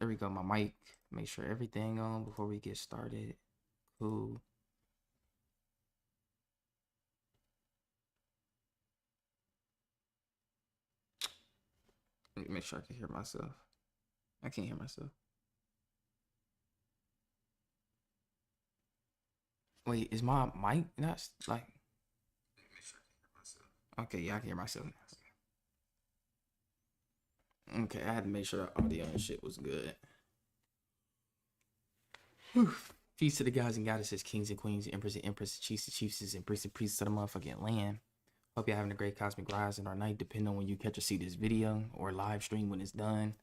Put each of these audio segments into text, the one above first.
There we go. My mic. Make sure everything on before we get started. Cool. Let me make sure I can hear myself. I can't hear myself. Wait, is my mic not like? Let me make sure I can hear myself. Okay, yeah, I can hear myself now. Okay, I had to make sure the audio and shit was good. Whew. Peace to the guys and goddesses, kings and queens, emperors and empresses, chiefs and chiefesses, and priests of the motherfucking land. Hope you're having a great cosmic rise in our night, depending on when you catch or see this video or live stream when it's done.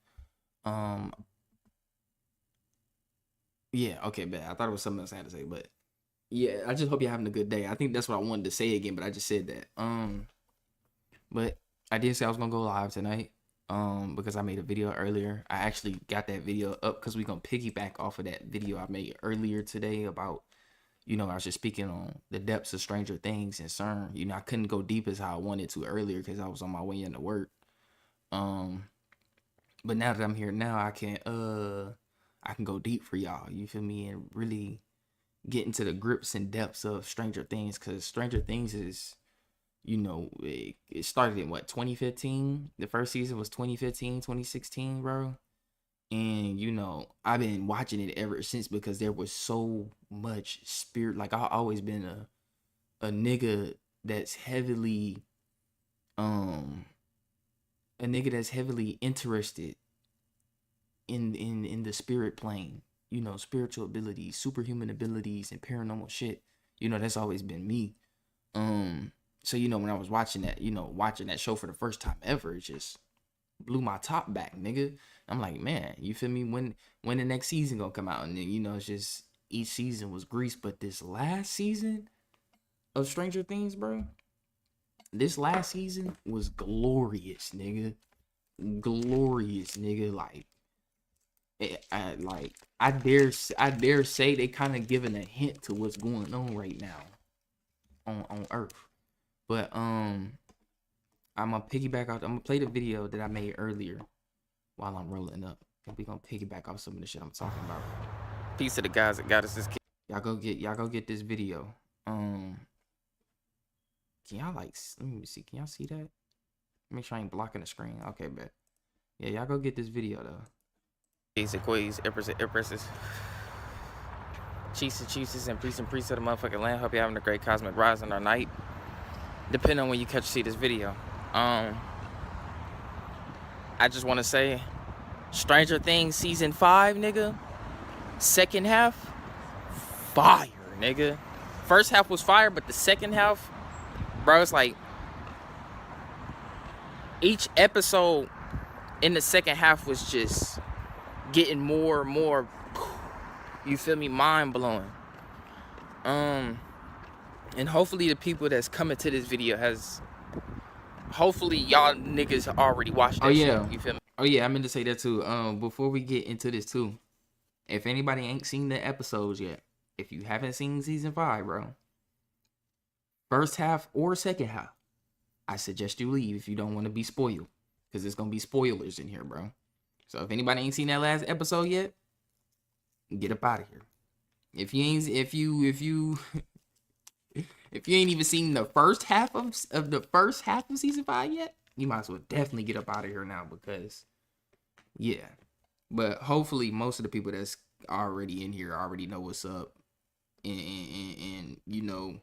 Yeah, okay, bet. I thought it was something else I had to say, but yeah, I just hope you're having a good day. I think that's what I wanted to say again, but I just said that. But I did say I was gonna go live tonight. Because I made a video earlier. I actually got that video up because we're gonna piggyback off of that video I made earlier today about, I was just speaking on the depths of Stranger Things and CERN. I couldn't go deep as how I wanted to earlier because I was on my way into work. But now that I'm here now, I can go deep for y'all. You feel me? And really get into the grips and depths of Stranger Things, because Stranger Things is, it started in 2015. The first season was 2015, 2016, bro. And I've been watching it ever since because there was so much spirit. Like, I've always been a nigga that's heavily interested in the spirit plane, spiritual abilities, superhuman abilities, and paranormal shit. That's always been me. So, when I was watching that show for the first time ever, it just blew my top back, nigga. I'm like, man, you feel me? When the next season gonna come out? And then, it's just each season was grease. But this last season of Stranger Things, bro, this last season was glorious, nigga. Glorious, nigga. Like, I dare say they kind of giving a hint to what's going on right now on Earth. But I'm gonna piggyback out. I'm gonna play the video that I made earlier while I'm rolling up, and we gonna piggyback off some of the shit I'm talking about. Peace to the guys that got us this kid. Y'all go get this video. Can y'all let me see? Can y'all see that? Make sure I ain't blocking the screen. Okay, bet. Yeah, y'all go get this video though. Kings and queens, emperors and empresses, chiefs and chiefesses, and priests of the motherfucking land. Hope you're having a great cosmic rise in our night, depending on when you catch or see this video. I just want to say, Stranger Things season 5, nigga. Second half, fire, nigga. First half was fire, but the second half, bro, it's like each episode in the second half was just getting more and more, you feel me, mind blowing. And hopefully the people that's coming to this video hopefully y'all niggas already watched that shit. You feel me? Oh yeah, I meant to say that too. Before we get into this too, if anybody ain't seen the episodes yet, if you haven't seen season 5, bro, first half or second half, I suggest you leave if you don't want to be spoiled, because there's gonna be spoilers in here, bro. So if anybody ain't seen that last episode yet, get up out of here. If you ain't even seen the first half of season 5 yet, you might as well definitely get up out of here now, because yeah. But hopefully most of the people that's already in here already know what's up, and the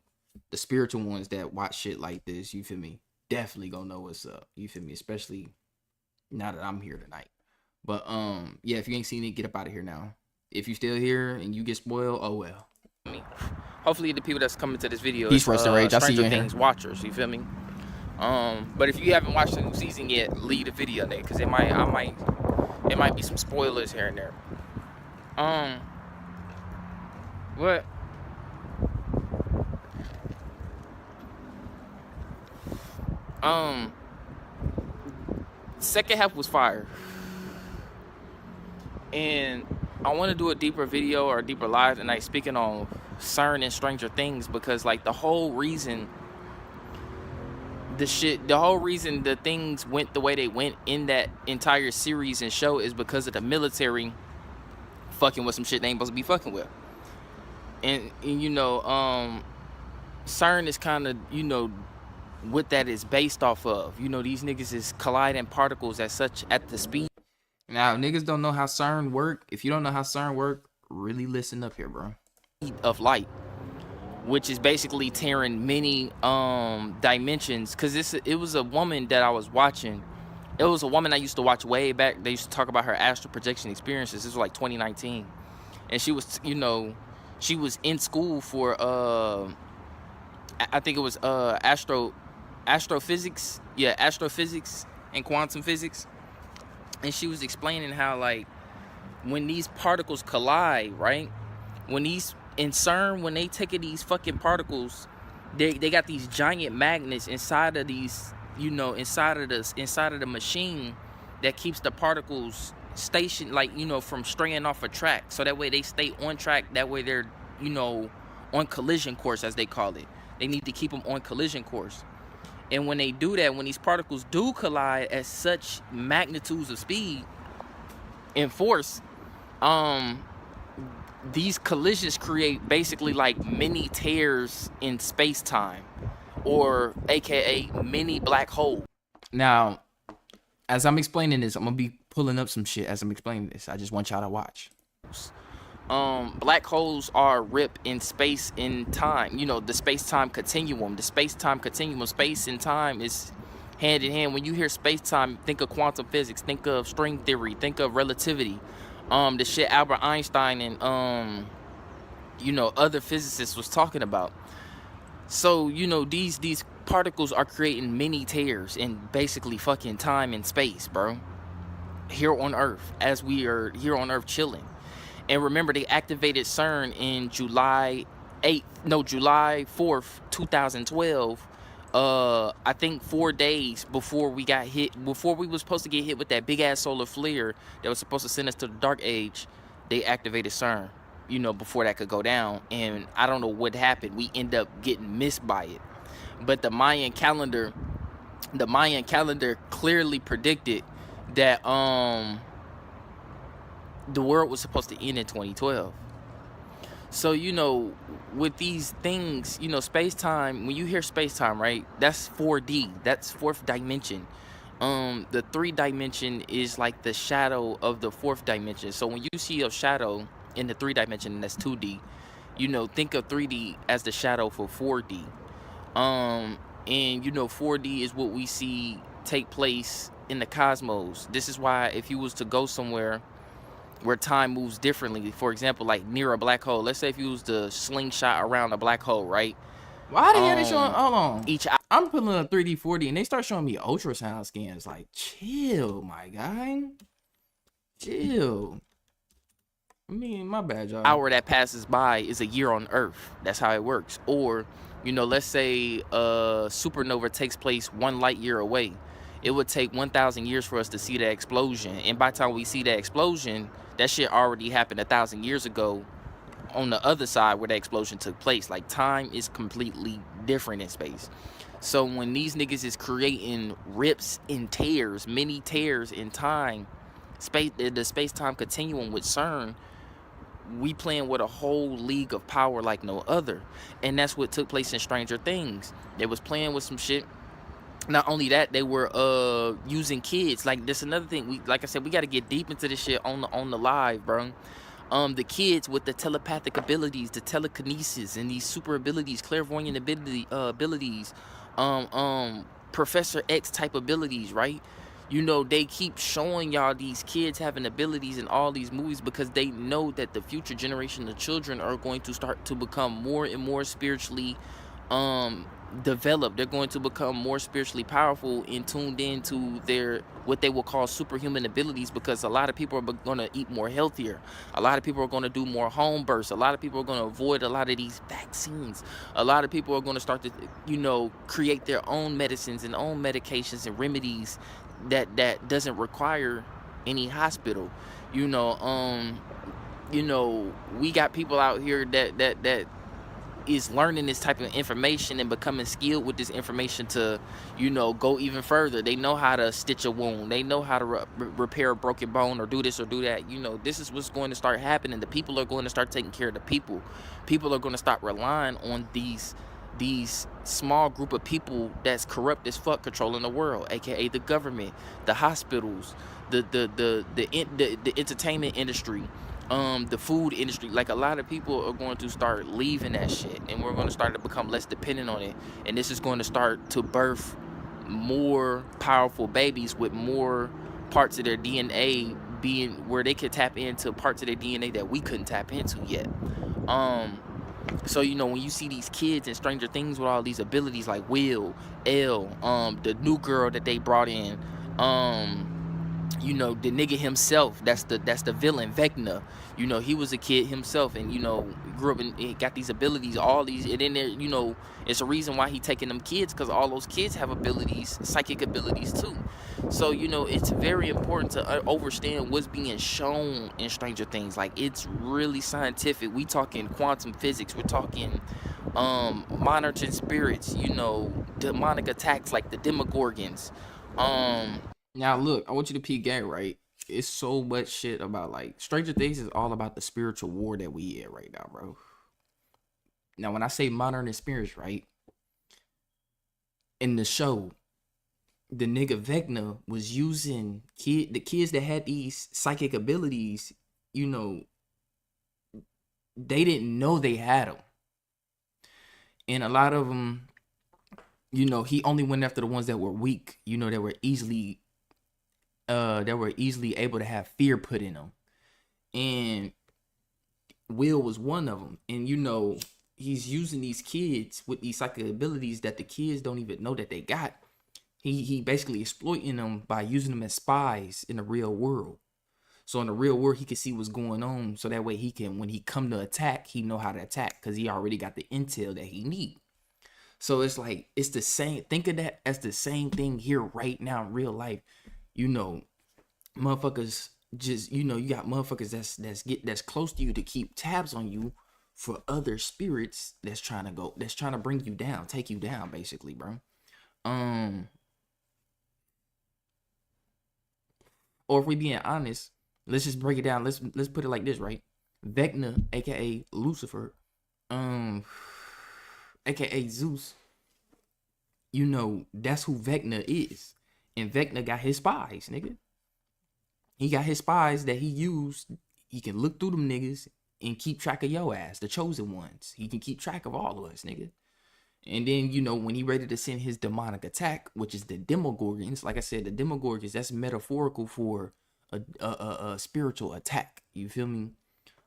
spiritual ones that watch shit like this, you feel me, definitely gonna know what's up, you feel me, especially now that I'm here tonight. But yeah, if you ain't seen it, get up out of here now. If you still here and you get spoiled, oh well. Hopefully the people that's coming to this video is Stranger Things watchers, you feel me? But if you haven't watched the new season yet, leave the video there, because it might be some spoilers here and there. What? Second half was fire. And I want to do a deeper video or a deeper live tonight speaking on CERN and Stranger Things, because like the whole reason the things went the way they went in that entire series and show is because of the military fucking with some shit they ain't supposed to be fucking with. And you know, CERN is kind of, you know, what that is based off of. You know, these niggas is colliding particles at the speed. Now, niggas don't know how CERN work. If you don't know how CERN work, really listen up here, bro. Of light, which is basically tearing many dimensions. Cause it was a woman that I was watching. It was a woman I used to watch way back. They used to talk about her astral projection experiences. This was like 2019, and she was, you know, she was in school for I think it was astrophysics. Yeah, astrophysics and quantum physics. And she was explaining how, like, when these particles collide, right? When these in CERN, when they take these fucking particles, they got these giant magnets inside of these, you know, inside of the machine that keeps the particles stationed, like, you know, from straying off a track. So that way they stay on track. That way they're, you know, on collision course, as they call it. They need to keep them on collision course. And when they do that, when these particles do collide at such magnitudes of speed and force, these collisions create basically like mini tears in space-time, or aka mini black hole. Now, as I'm explaining this, I'm gonna be pulling up some shit as I'm explaining this. I just want y'all to watch. Black holes are rip in space and time. You know, the space-time continuum. The space-time continuum, space and time is hand in hand. When you hear space-time, think of quantum physics, think of string theory, think of relativity. The shit Albert Einstein and you know, other physicists was talking about. So, you know, these particles are creating mini tears in basically fucking time and space, bro. Here on Earth, as we are here on Earth chilling. And remember, they activated CERN in July 4th, 2012. I think 4 days before we got hit, before we was supposed to get hit with that big ass solar flare that was supposed to send us to the dark age, they activated CERN, you know, before that could go down. And I don't know what happened. We end up getting missed by it. But the Mayan calendar clearly predicted that the world was supposed to end in 2012. So, you know, with these things, you know, space-time, when you hear space-time, right, that's 4D, that's fourth dimension. The 3 dimension is like the shadow of the 4th dimension. So when you see a shadow in the 3 dimension, that's 2D, you know, think of 3D as the shadow for 4D. And, you know, 4D is what we see take place in the cosmos. This is why if you was to go somewhere where time moves differently, for example, like near a black hole, let's say if you was to slingshot around a black hole, right? Why the hell they showing? Hold on. I'm pulling up 3D, 4D, and they start showing me ultrasound scans. Like, chill, my guy. Chill. I mean, my bad, y'all. Hour that passes by is a year on Earth. That's how it works. Or, you know, let's say a supernova takes place 1 light year away. It would take 1,000 years for us to see that explosion. And by the time we see that explosion, that shit already happened 1,000 years ago on the other side where that explosion took place. Like, time is completely different in space. So when these niggas is creating rips and tears, many tears in time, the space-time continuum with CERN, we playing with a whole league of power like no other. And that's what took place in Stranger Things. They was playing with some shit. Not only that, they were using kids. Like, that's another thing. Like I said, we got to get deep into this shit on the live, bro. The kids with the telepathic abilities, the telekinesis, and these super abilities, clairvoyant abilities, Professor X type abilities, right? You know, they keep showing y'all these kids having abilities in all these movies because they know that the future generation of children are going to start to become more and more spiritually developed. They're going to become more spiritually powerful and tuned into their what they will call superhuman abilities, because a lot of people are going to eat more healthier. A lot of people are going to do more home births. A lot of people are going to avoid a lot of these vaccines. A lot of people are going to start to, you know, create their own medicines and own medications and remedies that doesn't require any hospital. You know, we got people out here that is learning this type of information and becoming skilled with this information to, you know, go even further. They know how to stitch a wound. They know how to repair a broken bone or do this or do that. You know, this is what's going to start happening. The people are going to start taking care of the people. People are going to stop relying on these small group of people that's corrupt as fuck controlling the world, aka the government, the hospitals, the entertainment industry, the food industry. Like, a lot of people are going to start leaving that shit, and we're going to start to become less dependent on it, and this is going to start to birth more powerful babies with more parts of their DNA being where they could tap into parts of their DNA that we couldn't tap into yet. So, you know, when you see these kids in Stranger Things with all these abilities like Will, Elle, the new girl that they brought in, you know, the nigga himself, that's the villain, Vecna. You know, he was a kid himself, and, you know, grew up and got these abilities, all these, and then there, you know, it's a reason why he taking them kids, because all those kids have abilities, psychic abilities too. So, you know, it's very important to understand what's being shown in Stranger Things. Like, it's really scientific. We talking quantum physics. We're talking monitoring spirits, you know, demonic attacks like the Demogorgons. Now look, I want you to peep game, right? It's so much shit about, like, Stranger Things is all about the spiritual war that we in right now, bro. Now, when I say modern experience, right? In the show, the nigga Vecna was using the kids that had these psychic abilities, you know, they didn't know they had them. And a lot of them, you know, he only went after the ones that were weak, you know, that were easily able to have fear put in them. And Will was one of them. And, you know, he's using these kids with these psychic abilities that the kids don't even know that they got. He basically exploiting them by using them as spies in the real world. So in the real world, he can see what's going on. So that way he can, when he come to attack, he know how to attack, because he already got the intel that he need. So it's like, it's the same. Think of that as the same thing here right now in real life. You know, motherfuckers just, you know, you got motherfuckers that's close to you to keep tabs on you for other spirits that's trying to bring you down, take you down, basically, bro. Or if we being honest, let's just break it down. Let's put it like this, right? Vecna, aka Lucifer, aka Zeus, you know, that's who Vecna is. And Vecna got his spies, nigga. He got his spies that he used. He can look through them niggas and keep track of your ass, the chosen ones. He can keep track of all of us, nigga. And then, you know, when he ready to send his demonic attack, which is the Demogorgons, like I said, the Demogorgons, that's metaphorical for a spiritual attack. You feel me?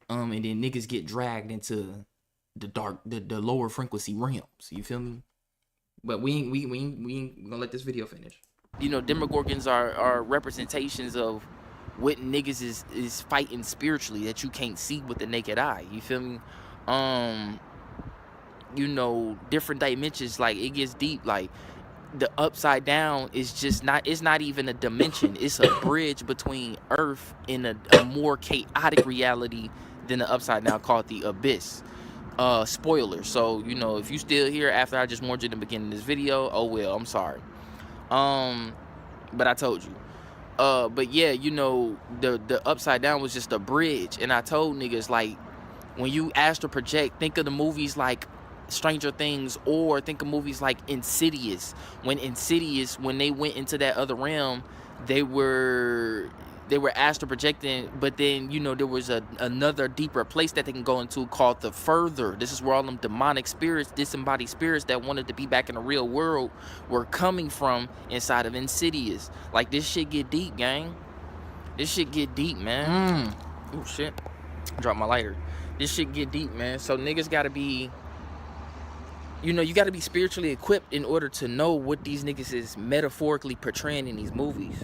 And then niggas get dragged into the lower frequency realms. You feel me? But we ain't gonna let this video finish. You know, Demogorgons are representations of what niggas is fighting spiritually that you can't see with the naked eye. You feel me? You know, different dimensions, like, it gets deep. Like, the upside down is just not, it's not even a dimension. It's a bridge between Earth and a more chaotic reality than the upside down, called the abyss. Spoiler. So, you know, if you still here after I just warned you in the beginning of this video, oh well, I'm sorry. But I told you. But yeah, you know, the upside down was just a bridge. And I told niggas, like, when you astral project, think of the movies like Stranger Things, or think of movies like Insidious. When they went into that other realm, they were astral projecting, but then, you know, there was another deeper place that they can go into called the Further. This is where all them demonic spirits, disembodied spirits that wanted to be back in the real world, were coming from inside of Insidious. Like, this shit get deep, gang. This shit get deep, man. Oh shit, dropped my lighter. This shit get deep, man. So niggas gotta be, you know, you gotta be spiritually equipped in order to know what these niggas is metaphorically portraying in these movies.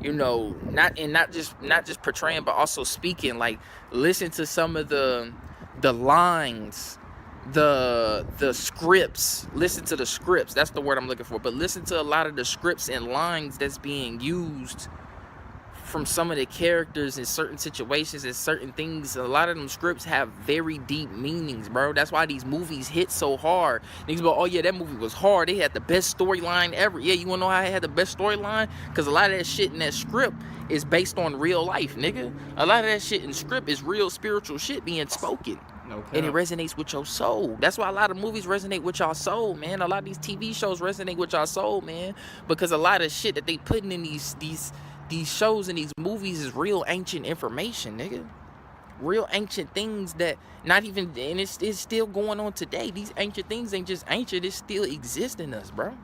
You know, not just portraying, but also speaking. Like, listen to some of the lines, the scripts. Listen to the scripts. That's the word I'm looking for. But listen to a lot of the scripts and lines that's being used from some of the characters in certain situations and certain things. A lot of them scripts have very deep meanings, bro. That's why these movies hit so hard. Niggas go, oh yeah, that movie was hard. They had the best storyline ever. Yeah, you wanna know how it had the best storyline? Because a lot of that shit in that script is based on real life, nigga. A lot of that shit in script is real spiritual shit being spoken. Okay. And it resonates with your soul. That's why a lot of movies resonate with your soul, man. A lot of these TV shows resonate with your soul, man. Because a lot of shit that they putting in these shows and these movies is real ancient information, nigga. Real ancient things that not even, and it's still going on today. These ancient things ain't just ancient, it still exist in us, bro.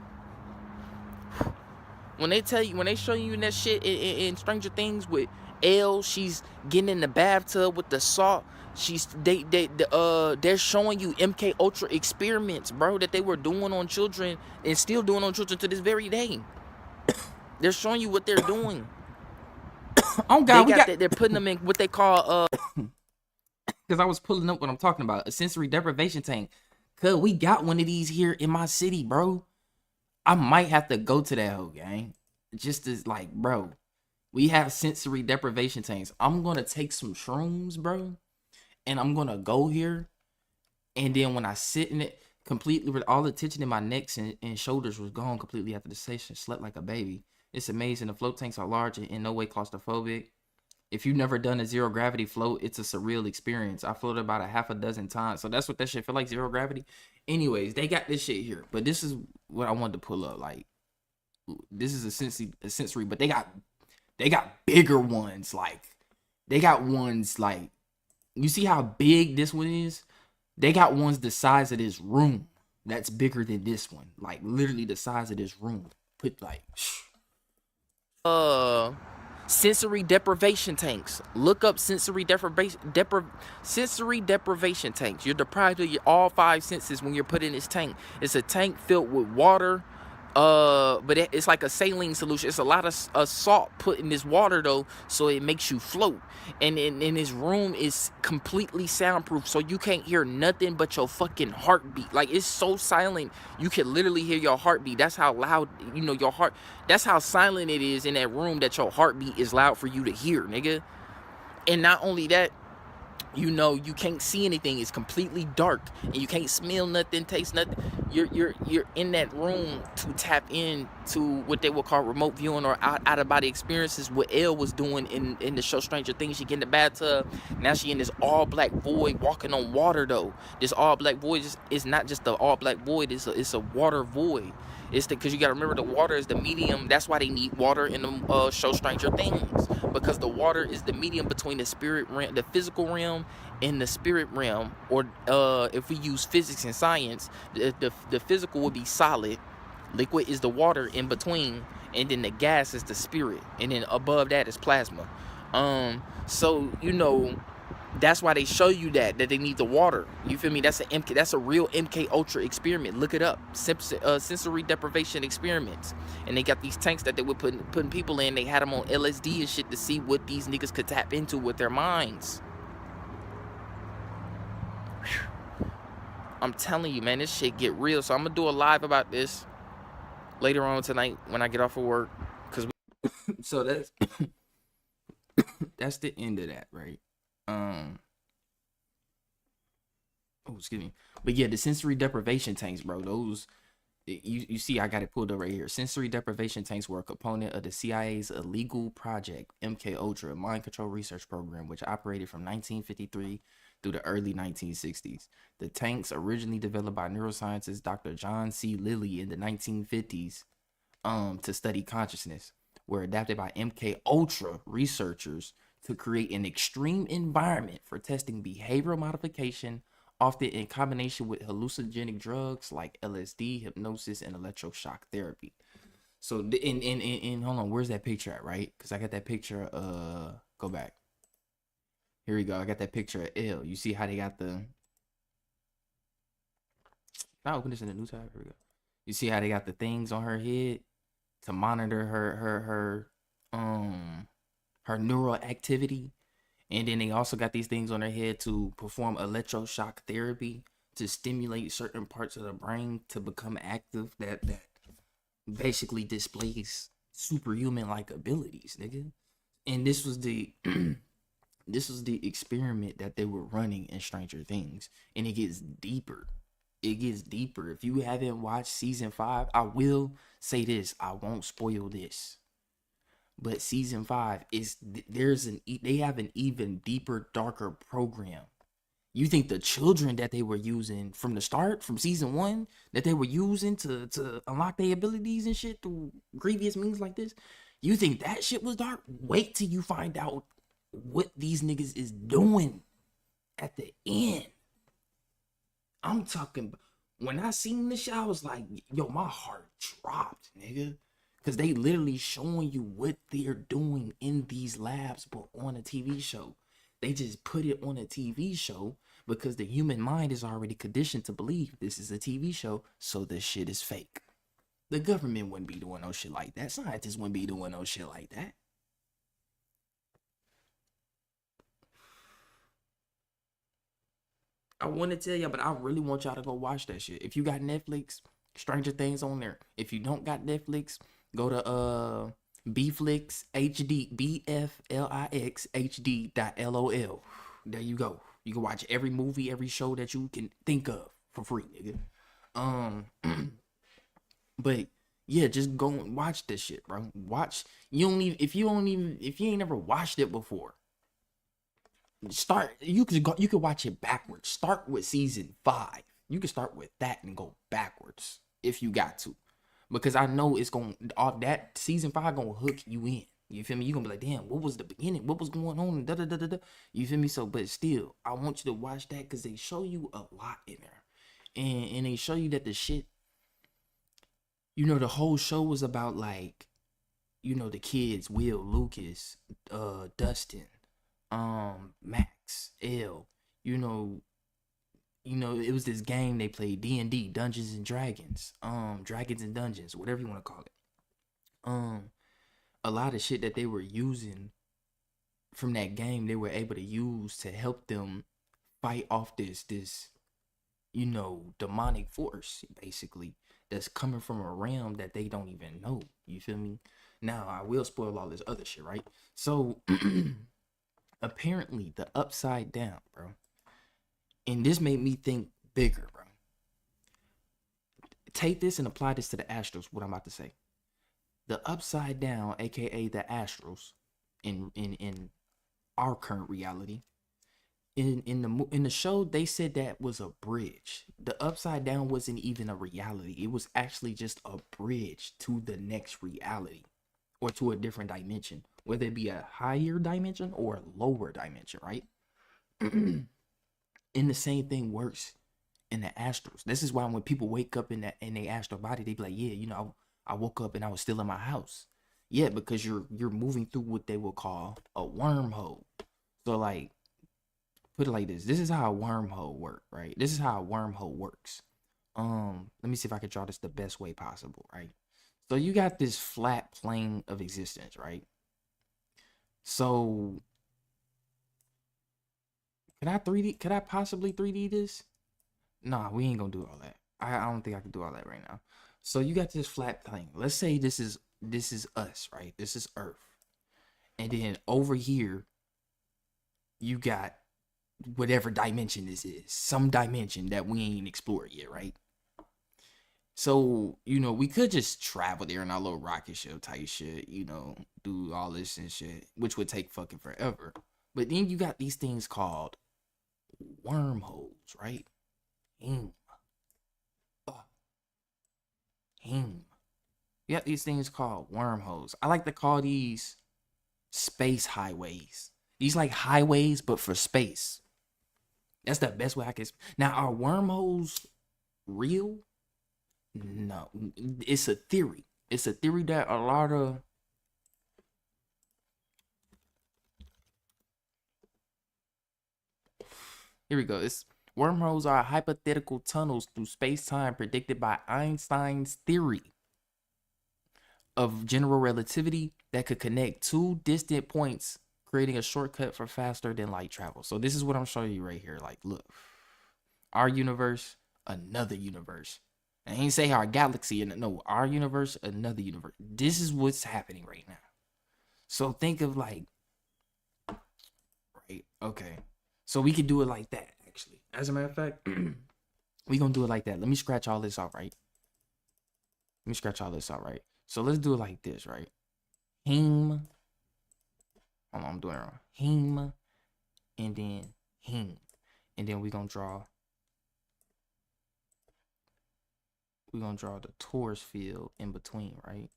When they show you that shit in Stranger Things with Elle, she's getting in the bathtub with the salt. They're showing you MK Ultra experiments, bro, that they were doing on children and still doing on children to this very day. They're showing you what they're doing. Oh God, they're putting them in what they call because I was pulling up what I'm talking about, a sensory deprivation tank. Cause we got one of these here in my city, bro. I might have to go to that whole gang. Just as like, bro, we have sensory deprivation tanks. I'm gonna take some shrooms, bro, and I'm gonna go here. And then when I sit in it completely with all the tension in my necks and shoulders was gone completely after the session, slept like a baby. It's amazing. The float tanks are large and in no way claustrophobic. If you've never done a zero gravity float, it's a surreal experience. I floated about a half a dozen times. So that's what that shit feel like, zero gravity. Anyways, they got this shit here. But this is what I wanted to pull up. Like, this is a sensory, but they got bigger ones. Like, they got ones like, you see how big this one is? They got ones the size of this room. That's bigger than this one. Like, literally the size of this room. Put like sensory deprivation tanks. Look up sensory deprivation tanks. You're deprived of all 5 senses when you're put in this tank. It's a tank filled with water, but it's like a saline solution. It's a lot of salt put in this water though, so it makes you float. And this room is completely soundproof, so you can't hear nothing but your fucking heartbeat. Like, it's so silent, you can literally hear your heartbeat. That's how loud, your heart. That's how silent it is in that room that your heartbeat is loud for you to hear, nigga. And not only that, you can't see anything. It's completely dark, and you can't smell nothing, taste nothing. You're in that room to tap in to what they will call remote viewing or out of body experiences. What Elle was doing in the show Stranger Things. She get in the bathtub. Now she in this all black void walking on water though. This all black void is not just the all black void. It's a water void. It's because you gotta remember the water is the medium. That's why they need water in the show Stranger Things, because the water is the medium between the spirit realm, the physical realm, and the spirit realm. Or if we use physics and science, the physical would be solid, liquid is the water in between, and then the gas is the spirit, and then above that is plasma. So that's why they show you that they need the water. You feel me? That's a real MK Ultra experiment. Look it up. Sensory deprivation experiments. And they got these tanks that they were putting people in. They had them on LSD and shit to see what these niggas could tap into with their minds. Whew. I'm telling you, man, this shit get real. So I'm gonna do a live about this later on tonight when I get off of work. So that's that's the end of that, right? Excuse me. But yeah, the sensory deprivation tanks, bro, those you see I got it pulled up right here. Sensory deprivation tanks were a component of the CIA's illegal project MK Ultra, a mind control research program which operated from 1953 through the early 1960s. The tanks, originally developed by neuroscientist Dr. John C. Lilly in the 1950s to study consciousness, were adapted by MK Ultra researchers to create an extreme environment for testing behavioral modification, often in combination with hallucinogenic drugs like LSD, hypnosis, and electroshock therapy. So, in hold on, where's that picture at, right? Because I got that picture, go back. Here we go, I got that picture of Elle. You see how they got the... I'll open this in the new tab, here we go. You see how they got the things on her head to monitor her neural activity, and then they also got these things on their head to perform electroshock therapy to stimulate certain parts of the brain to become active that basically displays superhuman like abilities, nigga. And this was the this was the experiment that they were running in Stranger Things, and it gets deeper. It gets deeper. If you haven't watched season 5, I will say this. I won't spoil this. But season 5 is they have an even deeper, darker program. You think the children that they were using from the start, from season 1, that they were using to unlock their abilities and shit through grievous means like this, you think that shit was dark? Wait till you find out what these niggas is doing at the end. I'm talking, when I seen this shit, I was like, yo, my heart dropped, nigga. Because they literally showing you what they're doing in these labs, but on a TV show. They just put it on a TV show because the human mind is already conditioned to believe this is a TV show, so this shit is fake. The government wouldn't be doing no shit like that. Scientists wouldn't be doing no shit like that. I want to tell y'all, but I really want y'all to go watch that shit. If you got Netflix, Stranger Things on there. If you don't got Netflix, go to Bflix HD, BFLIX HD.LOL. There you go. You can watch every movie, every show that you can think of for free, nigga. But yeah, just go and watch this shit, bro. Watch. You if you ain't never watched it before, you could watch it backwards. Start with season 5. You can start with that and go backwards if you got to, because I know it's going off that season 5 gonna hook you in. You feel me? You gonna be like, damn, what was the beginning? What was going on? Da, da, da, da, da. You feel me? So, but still, I want you to watch that because they show you a lot in there, and they show you that the shit. The whole show was about, like, the kids, Will, Lucas, Dustin, Max, L. It was this game they played, D&D, Dungeons and Dragons, Dragons and Dungeons, whatever you want to call it. A lot of shit that they were using from that game, they were able to use to help them fight off this demonic force, basically, that's coming from a realm that they don't even know. You feel me? Now, I will spoil all this other shit, right? So, apparently, the Upside Down, bro. And this made me think bigger, bro. Take this and apply this to the Astros, what I'm about to say. The Upside Down, aka the Astros, in our current reality, in the show, they said that was a bridge. The Upside Down wasn't even a reality. It was actually just a bridge to the next reality, or to a different dimension, whether it be a higher dimension or a lower dimension, right? And the same thing works in the Astros. This is why when people wake up in their astral body, they be like, yeah, I woke up and I was still in my house. Yeah, because you're moving through what they will call a wormhole. So, like, put it like this. This is how a wormhole works, right? This is how a wormhole works. Let me see if I can draw this the best way possible, right? So you got this flat plane of existence, right? So could I possibly 3D this? Nah, we ain't gonna do all that. I don't think I can do all that right now. So you got this flat plane. Let's say this is us, right? This is Earth. And then over here, you got whatever dimension this is. Some dimension that we ain't explored yet, right? So, we could just travel there in our little rocket ship type shit, do all this and shit, which would take fucking forever. But then you got these things called wormholes, right? You got these things called wormholes. I like to call these space highways. These like highways, but for space. That's the best way I can. Now, are wormholes real? No, it's a theory. It's a theory that a lot of here we go. It's wormholes are hypothetical tunnels through space-time predicted by Einstein's theory of general relativity that could connect two distant points, creating a shortcut for faster than light travel. So this is what I'm showing you right here. Like, look, our universe, another universe. I ain't say our galaxy, no, our universe, another universe. This is what's happening right now. So think of like right? Okay. So we could do it like that, actually. As a matter of fact, we gonna do it like that. Let me scratch all this off, right? Let me scratch all this out, right? So let's do it like this, right? Him. Hold on, I'm doing it wrong. Him, and then him. And then we're gonna draw the torus field in between, right?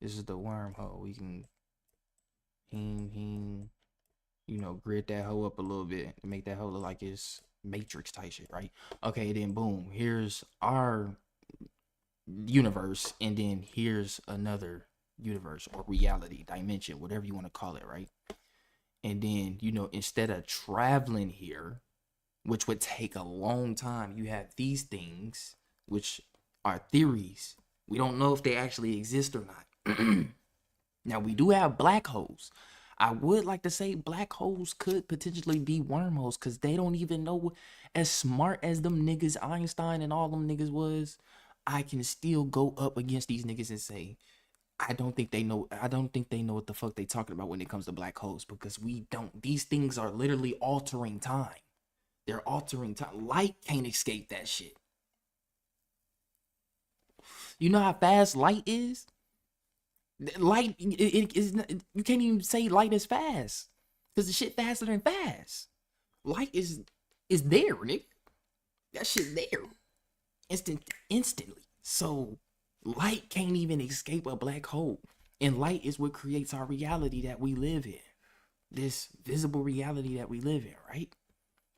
This is the wormhole. We can him, grid that hoe up a little bit to make that hoe look like it's Matrix type shit, right? Okay, then boom, here's our universe, and then here's another universe or reality, dimension, whatever you want to call it, right? And then, instead of traveling here, which would take a long time, you have these things, which are theories. We don't know if they actually exist or not. Now, we do have black holes. I would like to say black holes could potentially be wormholes, because they don't even know. As smart as them niggas, Einstein and all them niggas was, I can still go up against these niggas and say, I don't think they know what the fuck they talking about when it comes to black holes, because we don't. These things are literally altering time. They're altering time. Light can't escape that shit. You know how fast light is? Light, it is. You can't even say light is fast, because the shit faster than fast. Light is there, nigga. That shit there, instantly. So light can't even escape a black hole, and light is what creates our reality that we live in. This visible reality that we live in, right?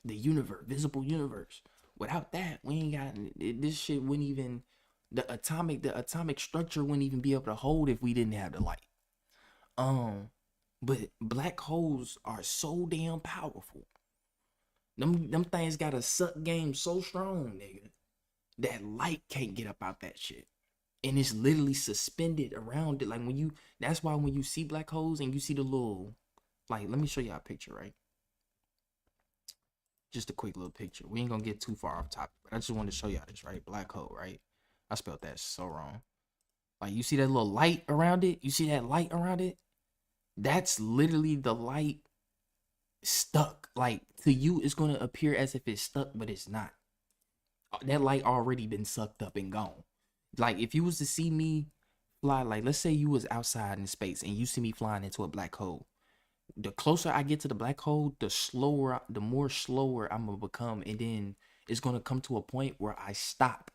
The universe, visible universe. Without that, we ain't got this shit. Wouldn't even the atomic structure wouldn't even be able to hold if we didn't have the light. But black holes are so damn powerful. Them things got a suck game so strong, nigga, that light can't get up out that shit. And it's literally suspended around it. Like that's why when you see black holes and you see the little, like, let me show y'all a picture, right? Just a quick little picture. We ain't gonna get too far off topic, but I just wanted to show y'all this, right? Black hole, right? I spelled that so wrong. Like, you see that little light around it? You see that light around it? That's literally the light stuck. Like, to you, it's gonna appear as if it's stuck, but it's not. That light already been sucked up and gone. Like, if you was to see me fly, like, let's say you was outside in space and you see me flying into a black hole. The closer I get to the black hole, the more slower I'm gonna become, and then it's gonna come to a point where I stop.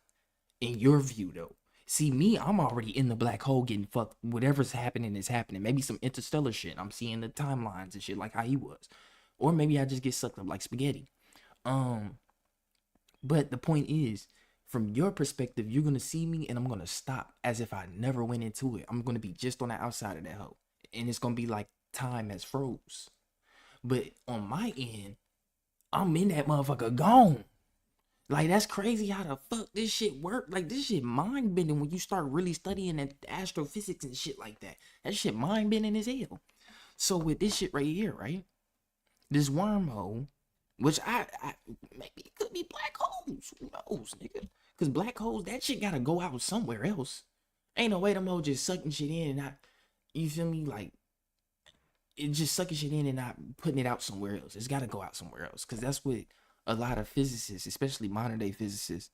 In your view, though, see me, I'm already in the black hole getting fucked. Whatever's happening is happening. Maybe some interstellar shit. I'm seeing the timelines and shit like how he was, or maybe I just get sucked up like spaghetti. But the point is, from your perspective, you're gonna see me and I'm gonna stop as if I never went into it. I'm gonna be just on the outside of that hole, and it's gonna be like time has froze. But on my end, I'm in that motherfucker gone. Like, that's crazy how the fuck this shit work. Like, this shit mind bending when you start really studying the astrophysics and shit like that. That shit mind bending as hell. So with this shit right here, right? This wormhole, which I maybe it could be black holes. Who knows, nigga? Because black holes, that shit gotta go out somewhere else. Ain't no way them hoes just sucking shit in and not, you feel me? Like, it just sucking shit in and not putting it out somewhere else. It's gotta go out somewhere else. Because that's what a lot of physicists, especially modern day physicists,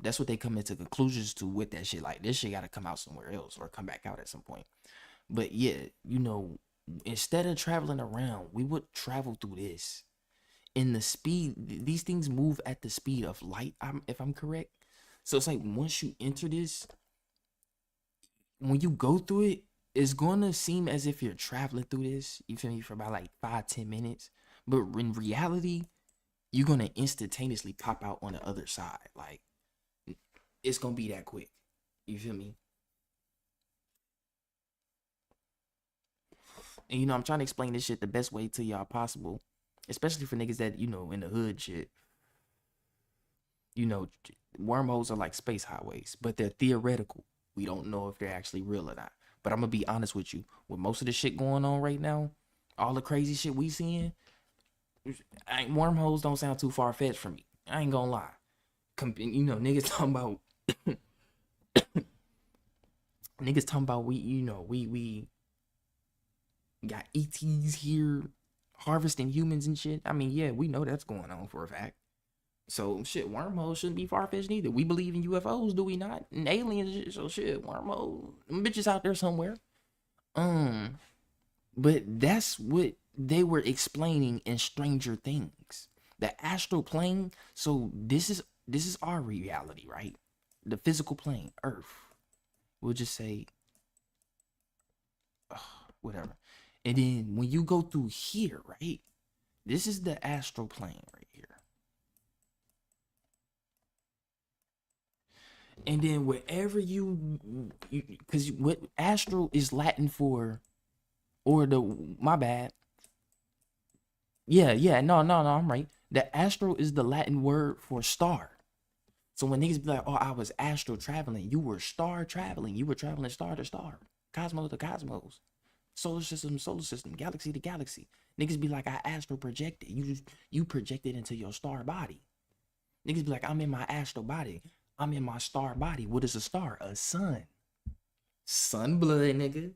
that's what they come into conclusions to with that shit. Like, this shit gotta come out somewhere else or come back out at some point. But yeah, instead of traveling around, we would travel through this. In the speed, these things move at the speed of light, if I'm correct. So it's like, once you enter this, when you go through it, it's gonna seem as if you're traveling through this, you feel me, for about like 5-10 minutes. But in reality, you're gonna instantaneously pop out on the other side. Like, it's gonna be that quick. You feel me? And I'm trying to explain this shit the best way to y'all possible, especially for niggas that in the hood shit. Wormholes are like space highways, but they're theoretical. We don't know if they're actually real or not. But I'm gonna be honest with you, with most of the shit going on right now, all the crazy shit we seeing, wormholes don't sound too far-fetched for me. I ain't gonna lie. Niggas talking about we got ETs here harvesting humans and shit. I mean, yeah, we know that's going on for a fact. So shit, wormholes shouldn't be far fetched either. We believe in UFOs, do we not? And aliens, and shit, so shit, wormhole, them bitches out there somewhere. Um, but that's what they were explaining in Stranger Things. The astral plane. So this is our reality, right? The physical plane, Earth. We'll just say, whatever. And then when you go through here, right? This is the astral plane right here. And then wherever because what astral is Latin for, or my bad. Yeah, no, I'm right. The astral is the Latin word for star. So when niggas be like, oh, I was astral traveling, you were star traveling. You were traveling star to star, cosmos to cosmos, solar system, galaxy to galaxy. Niggas be like, I astral projected. You projected into your star body. Niggas be like, I'm in my astral body. I'm in my star body. What is a star? A sun. Sun blood, nigga.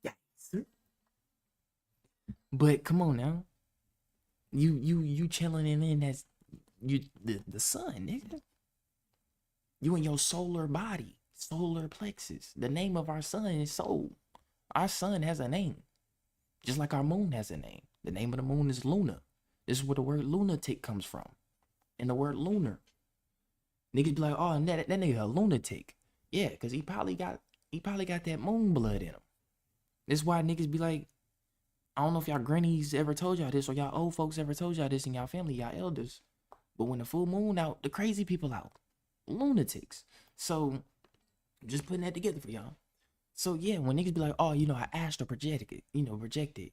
Yeah. But come on now. You chilling in that's you the sun, nigga. You in your solar body, solar plexus. The name of our sun is soul. Our sun has a name. Just like our moon has a name. The name of the moon is Luna. This is where the word lunatic comes from. And the word lunar. Niggas be like, oh, that nigga a lunatic. Yeah, because he probably got that moon blood in him. This is why niggas be like, I don't know if y'all grannies ever told y'all this, or y'all old folks ever told y'all this in y'all family, y'all elders. But when the full moon out, the crazy people out. Lunatics. So just putting that together for y'all. So yeah, when niggas be like, oh, I astral projected, projected,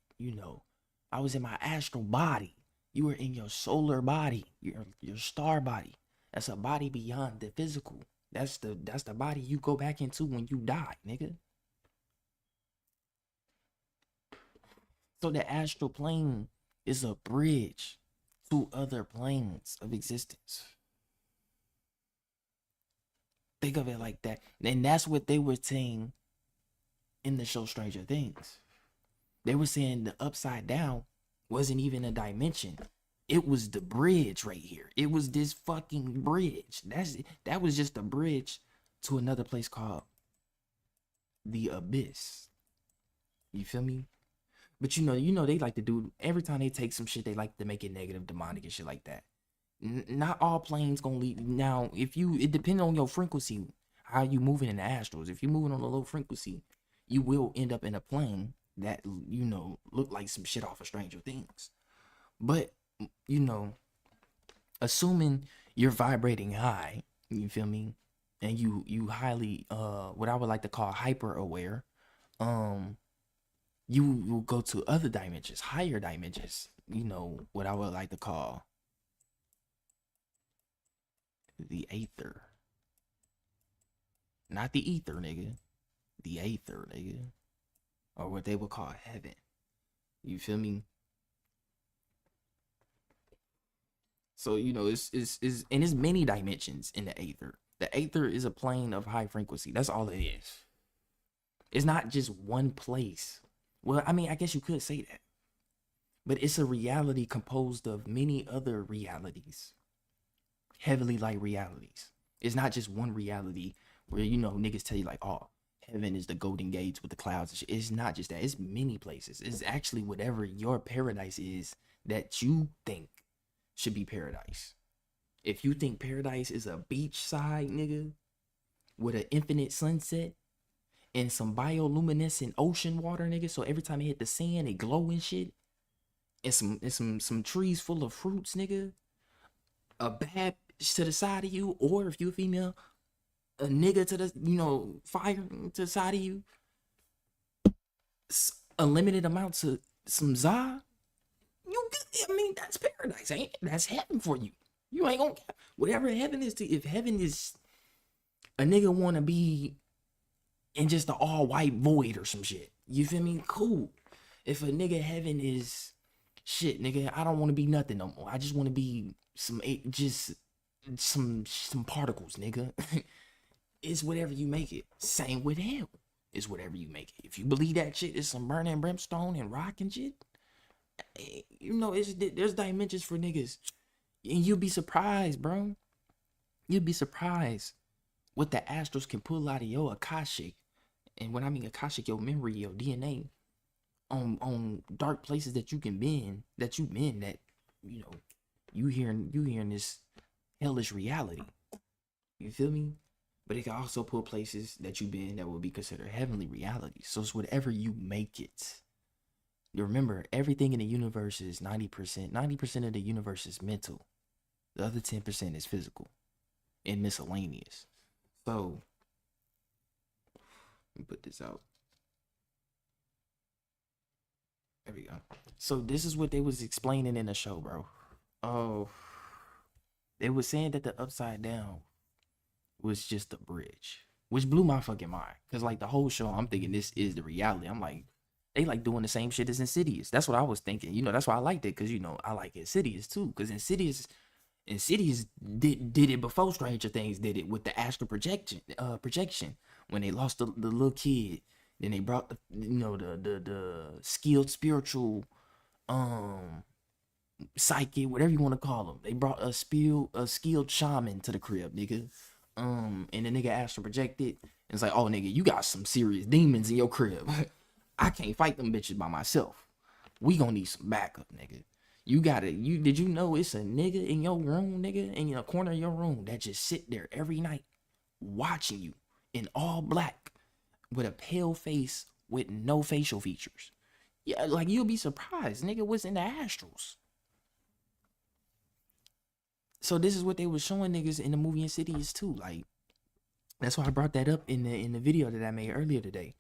I was in my astral body. You were in your solar body, your star body. That's a body beyond the physical. That's the body you go back into when you die, nigga. So the astral plane is a bridge to other planes of existence. Think of it like that. And that's what they were saying in the show Stranger Things. They were saying the upside down wasn't even a dimension. It was the bridge right here. It was this fucking bridge. That was just a bridge to another place called the abyss. You feel me? But they like to do, every time they take some shit, they like to make it negative, demonic and shit like that. Not all planes gonna lead. Now, it depends on your frequency, how you moving in the astrals. If you're moving on a low frequency, you will end up in a plane that, look like some shit off of Stranger Things. But, assuming you're vibrating high, you feel me? And you highly, what I would like to call hyper aware, you will go to other dimensions, higher dimensions, what I would like to call the aether. Not the ether, nigga. The aether, nigga. Or what they would call heaven. You feel me? So, it's many dimensions in the aether. The aether is a plane of high frequency. That's all it is. It's not just one place. Well, I mean, I guess you could say that. But it's a reality composed of many other realities. Heavenly light realities. It's not just one reality where, niggas tell you like, oh, heaven is the golden gates with the clouds and shit. It's not just that. It's many places. It's actually whatever your paradise is that you think should be paradise. If you think paradise is a beachside, nigga, with an infinite sunset and some bioluminescent ocean water, nigga, so every time it hit the sand, it glow and shit, and some trees full of fruits, nigga, a bad to the side of you, or if you're a female, a nigga to the, fire to the side of you, unlimited amounts of some za, that's paradise, ain't it? That's heaven for you. You ain't gonna, whatever heaven is to, if heaven is a nigga wanna be in just the all white void or some shit, you feel me? Cool. If a nigga heaven is shit, nigga, I don't want to be nothing no more. I just want to be some particles, nigga. It's whatever you make it. Same with hell. It's whatever you make it. If you believe that shit is some burning brimstone and rock and shit, You know, there's dimensions for niggas, and you'll be surprised, bro. You'll be surprised what the astrals can pull out of your akashic, and when I mean akashic, your memory, your DNA, on dark places that you've been, that you know you hearing this hellish reality. You feel me? But it can also pull places that you've been that will be considered heavenly realities. So it's whatever you make it. You remember, everything in the universe is 90%. 90% of the universe is mental. The other 10% is physical and miscellaneous. So let me put this out. There we go. So this is what they was explaining in the show, bro. Oh, they was saying that the upside down was just a bridge, which blew my fucking mind. Cause like the whole show, I'm thinking this is the reality. I'm like, they like doing the same shit as Insidious. That's what I was thinking. You know, that's why I liked it. Cause you know, I like Insidious too. Cause Insidious did it before Stranger Things did it with the astral projection when they lost the little kid. Then they brought the skilled spiritual psychic, whatever you want to call them. They brought a skilled shaman to the crib, nigga. And the nigga astral projected. And it's like, oh nigga, you got some serious demons in your crib. I can't fight them bitches by myself. We gonna need some backup, nigga. Did you know it's a nigga in your room, nigga, in the corner of your room that just sit there every night watching you in all black with a pale face with no facial features. Yeah, like you'll be surprised, nigga was in the astrals. So this is what they was showing niggas in the movie Insidious too. Like that's why I brought that up in the video that I made earlier today.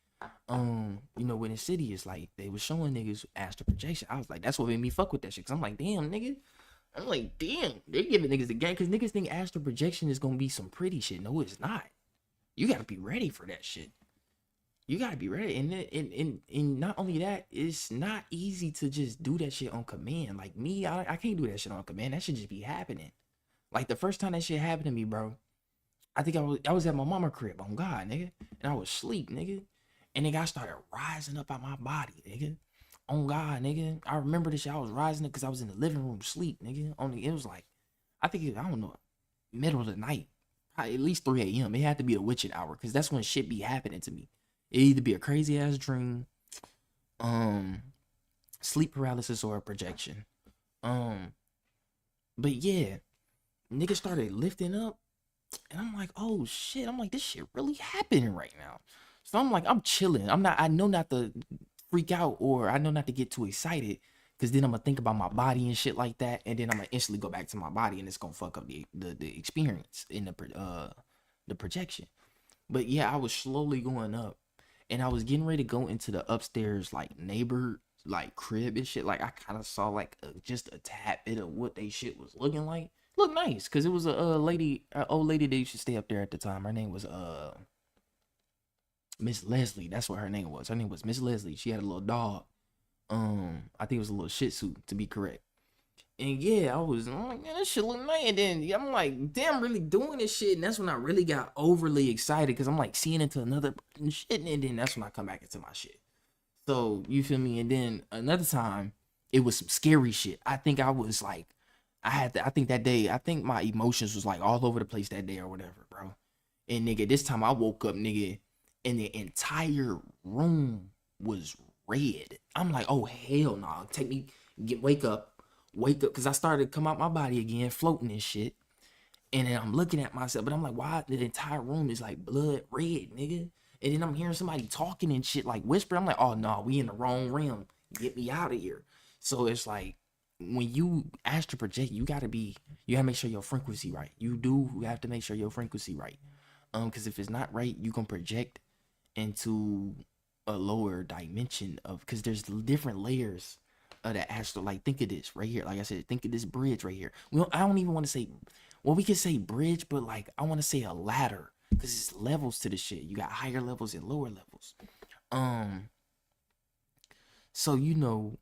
You know, when Insidious, like they was showing niggas astral projection. I was like, that's what made me fuck with that shit. Cause I'm like, damn, nigga. I'm like, damn, they giving niggas the game. Cause niggas think astral projection is gonna be some pretty shit. No, it's not. You gotta be ready for that shit. You gotta be ready. And not only that, it's not easy to just do that shit on command. Like me, I can't do that shit on command. That should just be happening. Like the first time that shit happened to me, bro, I think I was at my mama crib on God, nigga. And I was asleep, nigga. And nigga, I started rising up out my body, nigga. On God, nigga. I remember this shit. I was rising up because I was in the living room sleep, nigga. It was like, I think, I don't know, middle of the night. Probably at least 3 a.m. It had to be a witching hour because that's when shit be happening to me. It either be a crazy ass dream, sleep paralysis, or a projection. But yeah, nigga started lifting up. And I'm like, oh shit. I'm like, this shit really happening right now. So I'm like, I'm chilling. I know not to freak out, or I know not to get too excited. Cause then I'm gonna think about my body and shit like that. And then I'm gonna instantly go back to my body and it's gonna fuck up the experience in the projection. But yeah, I was slowly going up and I was getting ready to go into the upstairs like neighbor like crib and shit. Like I kind of saw like just a tad bit of what they shit was looking like. Looked nice because it was a lady, an old lady that used to stay up there at the time. Her name was Miss Leslie. That's what her name was. Her name was Miss Leslie. She had a little dog. I think it was a little Shih Tzu to be correct. And yeah, I'm like, man, this shit look nice. And then I'm like, damn, I'm really doing this shit. And that's when I really got overly excited because I'm like seeing into another shit. And then that's when I come back into my shit. So you feel me? And then another time, it was some scary shit. I think I was like, I think that day, I think my emotions was like all over the place that day or whatever, bro. And nigga, this time I woke up, nigga, and the entire room was red. I'm like, oh hell no, nah. Take me, wake up, because I started to come out my body again, floating and shit. And then I'm looking at myself, but I'm like, why the entire room is like blood red, nigga? And then I'm hearing somebody talking and shit, like whisper. I'm like, oh no, we in the wrong realm. Get me out of here. So it's like, when you astral project, you gotta make sure your frequency right. You have to make sure your frequency right. Because if it's not right, you can project into a lower dimension because there's different layers of the astral. Like think of this right here. Like I said, think of this bridge right here. I don't even want to say, well, we can say bridge, but like I want to say a ladder because it's levels to the shit. You got higher levels and lower levels. So you know,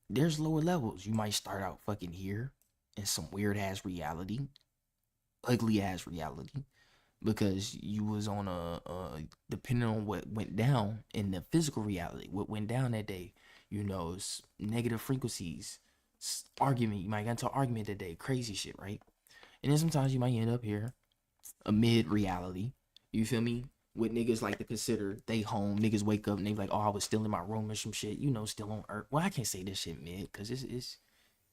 there's lower levels. You might start out fucking here in some weird ass reality, ugly ass reality, because you was on a depending on what went down in the physical reality, what went down that day, you know, negative frequencies, argument. You might get into an argument today, crazy shit, right? And then sometimes you might end up here amid reality. You feel me? With niggas like to consider they home. Niggas wake up and they like, oh, I was still in my room or some shit. You know, still on Earth. Well, I can't say this shit mid because it's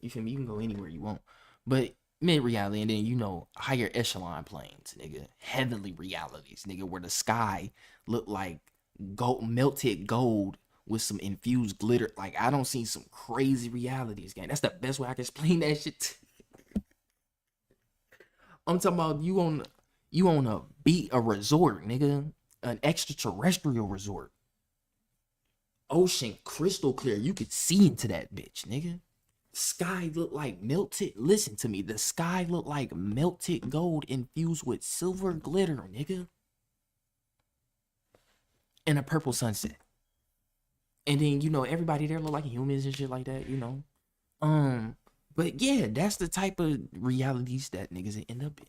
you feel me? You can go anywhere you want. But mid reality, and then you know higher echelon planes, nigga, heavenly realities, nigga, where the sky look like gold, melted gold with some infused glitter. Like I don't see some crazy realities, gang. That's the best way I can explain that shit. I'm talking about you on a resort, nigga, an extraterrestrial resort, ocean crystal clear. You could see into that bitch, nigga. Sky look like melted. Listen to me. The sky look like melted gold infused with silver glitter, nigga. And a purple sunset. And then, you know, everybody there look like humans and shit like that, you know. But yeah, that's the type of realities that niggas end up in.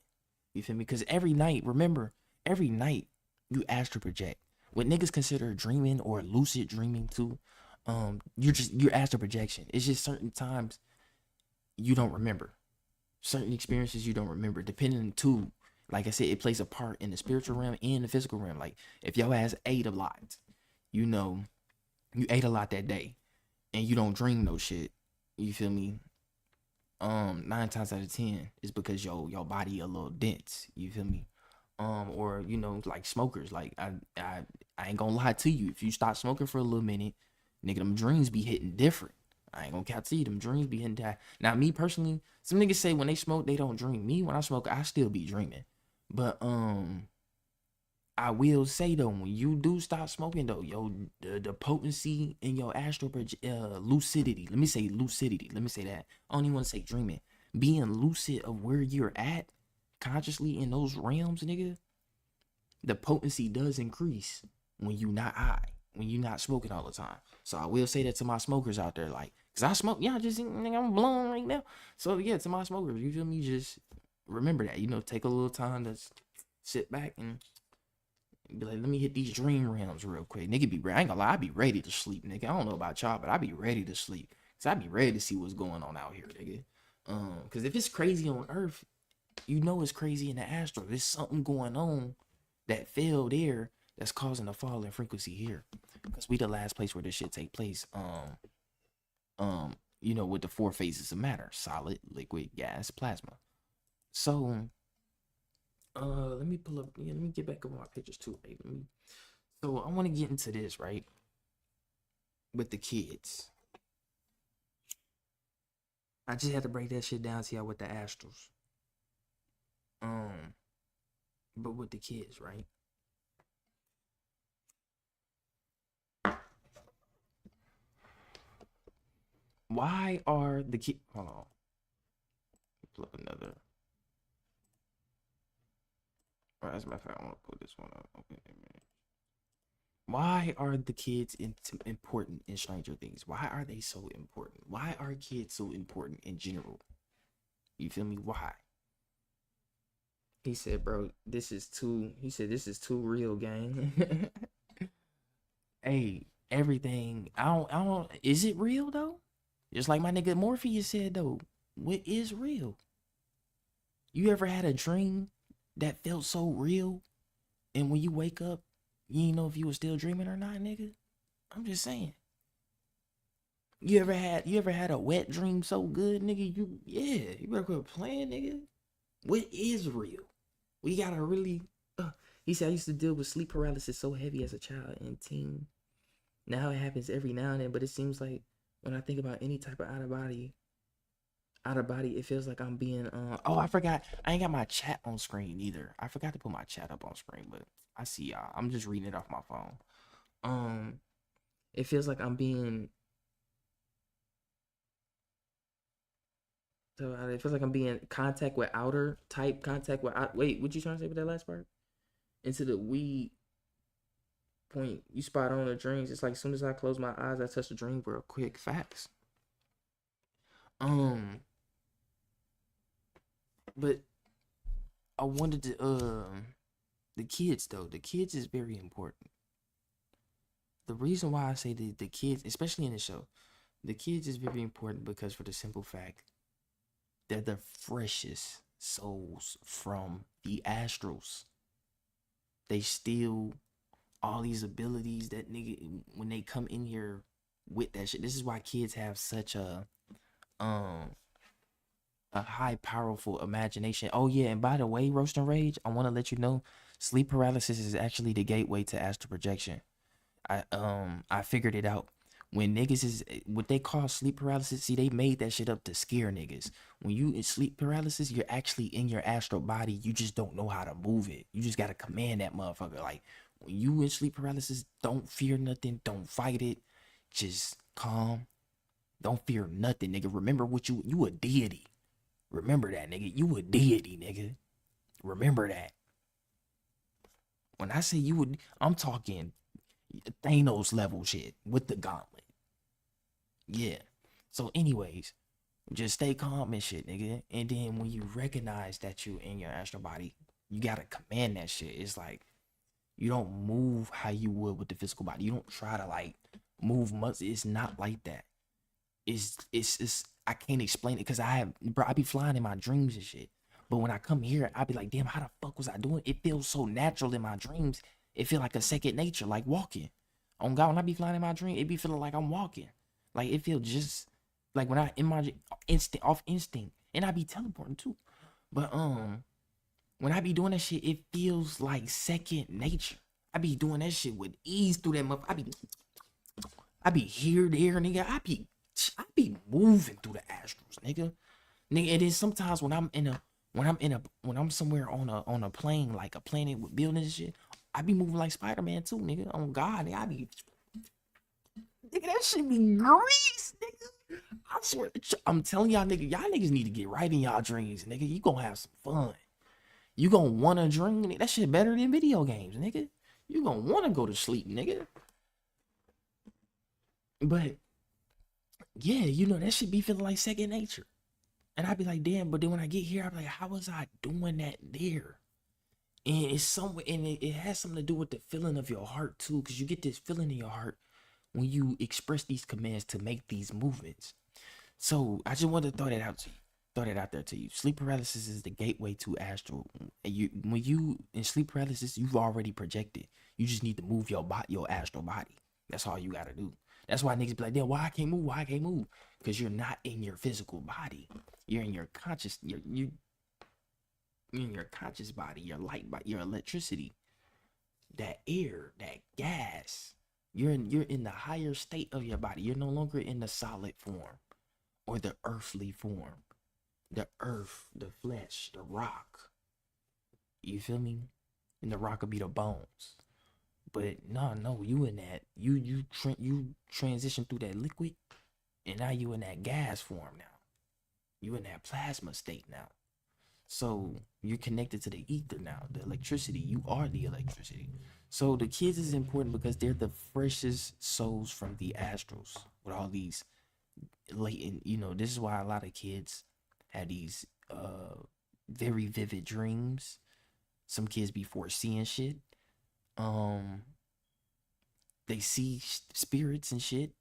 You feel me? Because every night, remember, every night you astral project. What niggas consider dreaming or lucid dreaming too, you're astral projection. It's just certain times you don't remember. Certain experiences you don't remember. Depending too, like I said, it plays a part in the spiritual realm and the physical realm. Like if your ass ate a lot, you know, you ate a lot that day and you don't dream no shit. You feel me? 9 times out of 10 is because your body a little dense. You feel me? Or you know, like smokers. Like I ain't gonna lie to you. If you stop smoking for a little minute, nigga, them dreams be hitting different. I ain't gonna cap to you. Them dreams be hitting that. Now, me personally, some niggas say when they smoke they don't dream. Me, when I smoke, I still be dreaming. But I will say though, when you do stop smoking though, the potency in your astral lucidity. Let me say lucidity. Let me say that. I don't even want to say dreaming. Being lucid of where you're at, consciously in those realms, nigga. The potency does increase when you not high, when you not smoking all the time. So I will say that to my smokers out there, like, cause I smoke. Yeah, I just nigga, I'm blown right now. So yeah, to my smokers, you feel me? Just remember that. You know, take a little time to sit back and be like, let me hit these dream realms real quick. Nigga I ain't gonna lie, I be ready to sleep, nigga. I don't know about y'all, but I be ready to sleep. Cause I be ready to see what's going on out here, nigga. Cause if it's crazy on Earth, you know it's crazy in the astral. There's something going on that fell there that's causing a fall in frequency here. Cause we the last place where this shit take place. You know, with the 4 phases of matter: solid, liquid, gas, plasma. So let me pull up. Yeah, let me get back on my pictures too. Right? So I want to get into this right with the kids. I just had to break that shit down to y'all with the astrals. But with the kids, right? Why are the kids? Hold on. Pull up another. As a matter of fact, I want to pull this one up. Okay, man. Why are the kids important in Stranger Things? Why are they so important? Why are kids so important in general? You feel me? Why? He said, bro, this is too real, gang. Hey, everything. I don't, is it real though? Just like my nigga Morpheus said though, what is real? You ever had a dream that felt so real, and when you wake up, you didn't know if you were still dreaming or not, nigga? I'm just saying. You ever had a wet dream so good, nigga? You better quit playing, nigga. What is real? We gotta really. He said I used to deal with sleep paralysis so heavy as a child and teen. Now it happens every now and then, but it seems like when I think about any type of out of body, it feels like I'm being. Oh, I forgot. I ain't got my chat on screen either. I forgot to put my chat up on screen, but I see y'all. I'm just reading it off my phone. It feels like I'm being. So it feels like I'm being contact with outer type contact with. Wait, what you trying to say with that last part? Into the weed point, you spot on the dreams. It's like as soon as I close my eyes, I touch the dream real quick. Facts. But I wanted to the kids though. The kids is very important. the reason why I say the kids, especially in the show, the kids is very important because for the simple fact they're the freshest souls from the astrals. They steal all these abilities that nigga when they come in here with that shit. This is why kids have such um a high powerful imagination. Oh yeah, and by the way, Roast and Rage, I want to let you know sleep paralysis is actually the gateway to astral projection. I figured it out. When niggas is what they call sleep paralysis, see they made that shit up to scare niggas. When you in sleep paralysis, you're actually in your astral body. You just don't know how to move it. You just gotta command that motherfucker. Like when you in sleep paralysis, don't fear nothing, don't fight it. Just calm. Don't fear nothing, nigga. Remember what you a deity. Remember that, nigga. You a deity, nigga. Remember that. When I say you would, I'm talking Thanos level shit with the gauntlet. Yeah. So, anyways, just stay calm and shit, nigga. And then when you recognize that you in your astral body, you gotta command that shit. It's like you don't move how you would with the physical body. You don't try to like move muscle. It's not like that. It's I can't explain it because I be flying in my dreams and shit. But when I come here, I be like, damn, how the fuck was I doing? It feels so natural in my dreams. It feel like a second nature, like walking. On God, when I be flying in my dream, it be feeling like I'm walking. Like it feel just like when I in my instinct off instinct, and I be teleporting too. But when I be doing that shit, it feels like second nature. I be doing that shit with ease through that motherfucker. I be here, there, nigga. I be moving through the astrals, nigga. Nigga, and then sometimes when I'm somewhere on a plane, like a planet with buildings and shit, I be moving like Spider-Man too, nigga. On God, nigga, nigga, that shit be grease, nigga. I swear, I'm telling y'all, nigga, y'all niggas need to get right in y'all dreams, nigga. You gonna have some fun. You gonna wanna dream, nigga. That shit better than video games, nigga. You gonna wanna go to sleep, nigga. But yeah, you know, that should be feeling like second nature. And I'd be like, damn, but then when I get here, I'm like, how was I doing that there? And it's somewhere, and it has something to do with the feeling of your heart too, because you get this feeling in your heart when you express these commands to make these movements. So I just wanted to throw that out to you. Throw that out there to you. Sleep paralysis is the gateway to astral. And when you in sleep paralysis, you've already projected. You just need to move your astral body. That's all you gotta do. That's why niggas be like, damn, why I can't move? Why I can't move? Because you're not in your physical body. You're in your conscious. You're in your conscious body, your light body, your electricity, that air, that gas. You're in the higher state of your body. You're no longer in the solid form or the earthly form. The earth, the flesh, the rock. You feel me? And the rock will be the bones. But no, you in that you transition through that liquid, and now you in that gas form now. You in that plasma state now. So you're connected to the ether now, the electricity. You are the electricity. So the kids is important because they're the freshest souls from the astrals with all these latent, this is why a lot of kids have these very vivid dreams. Some kids be foreseeing shit. They see spirits and shit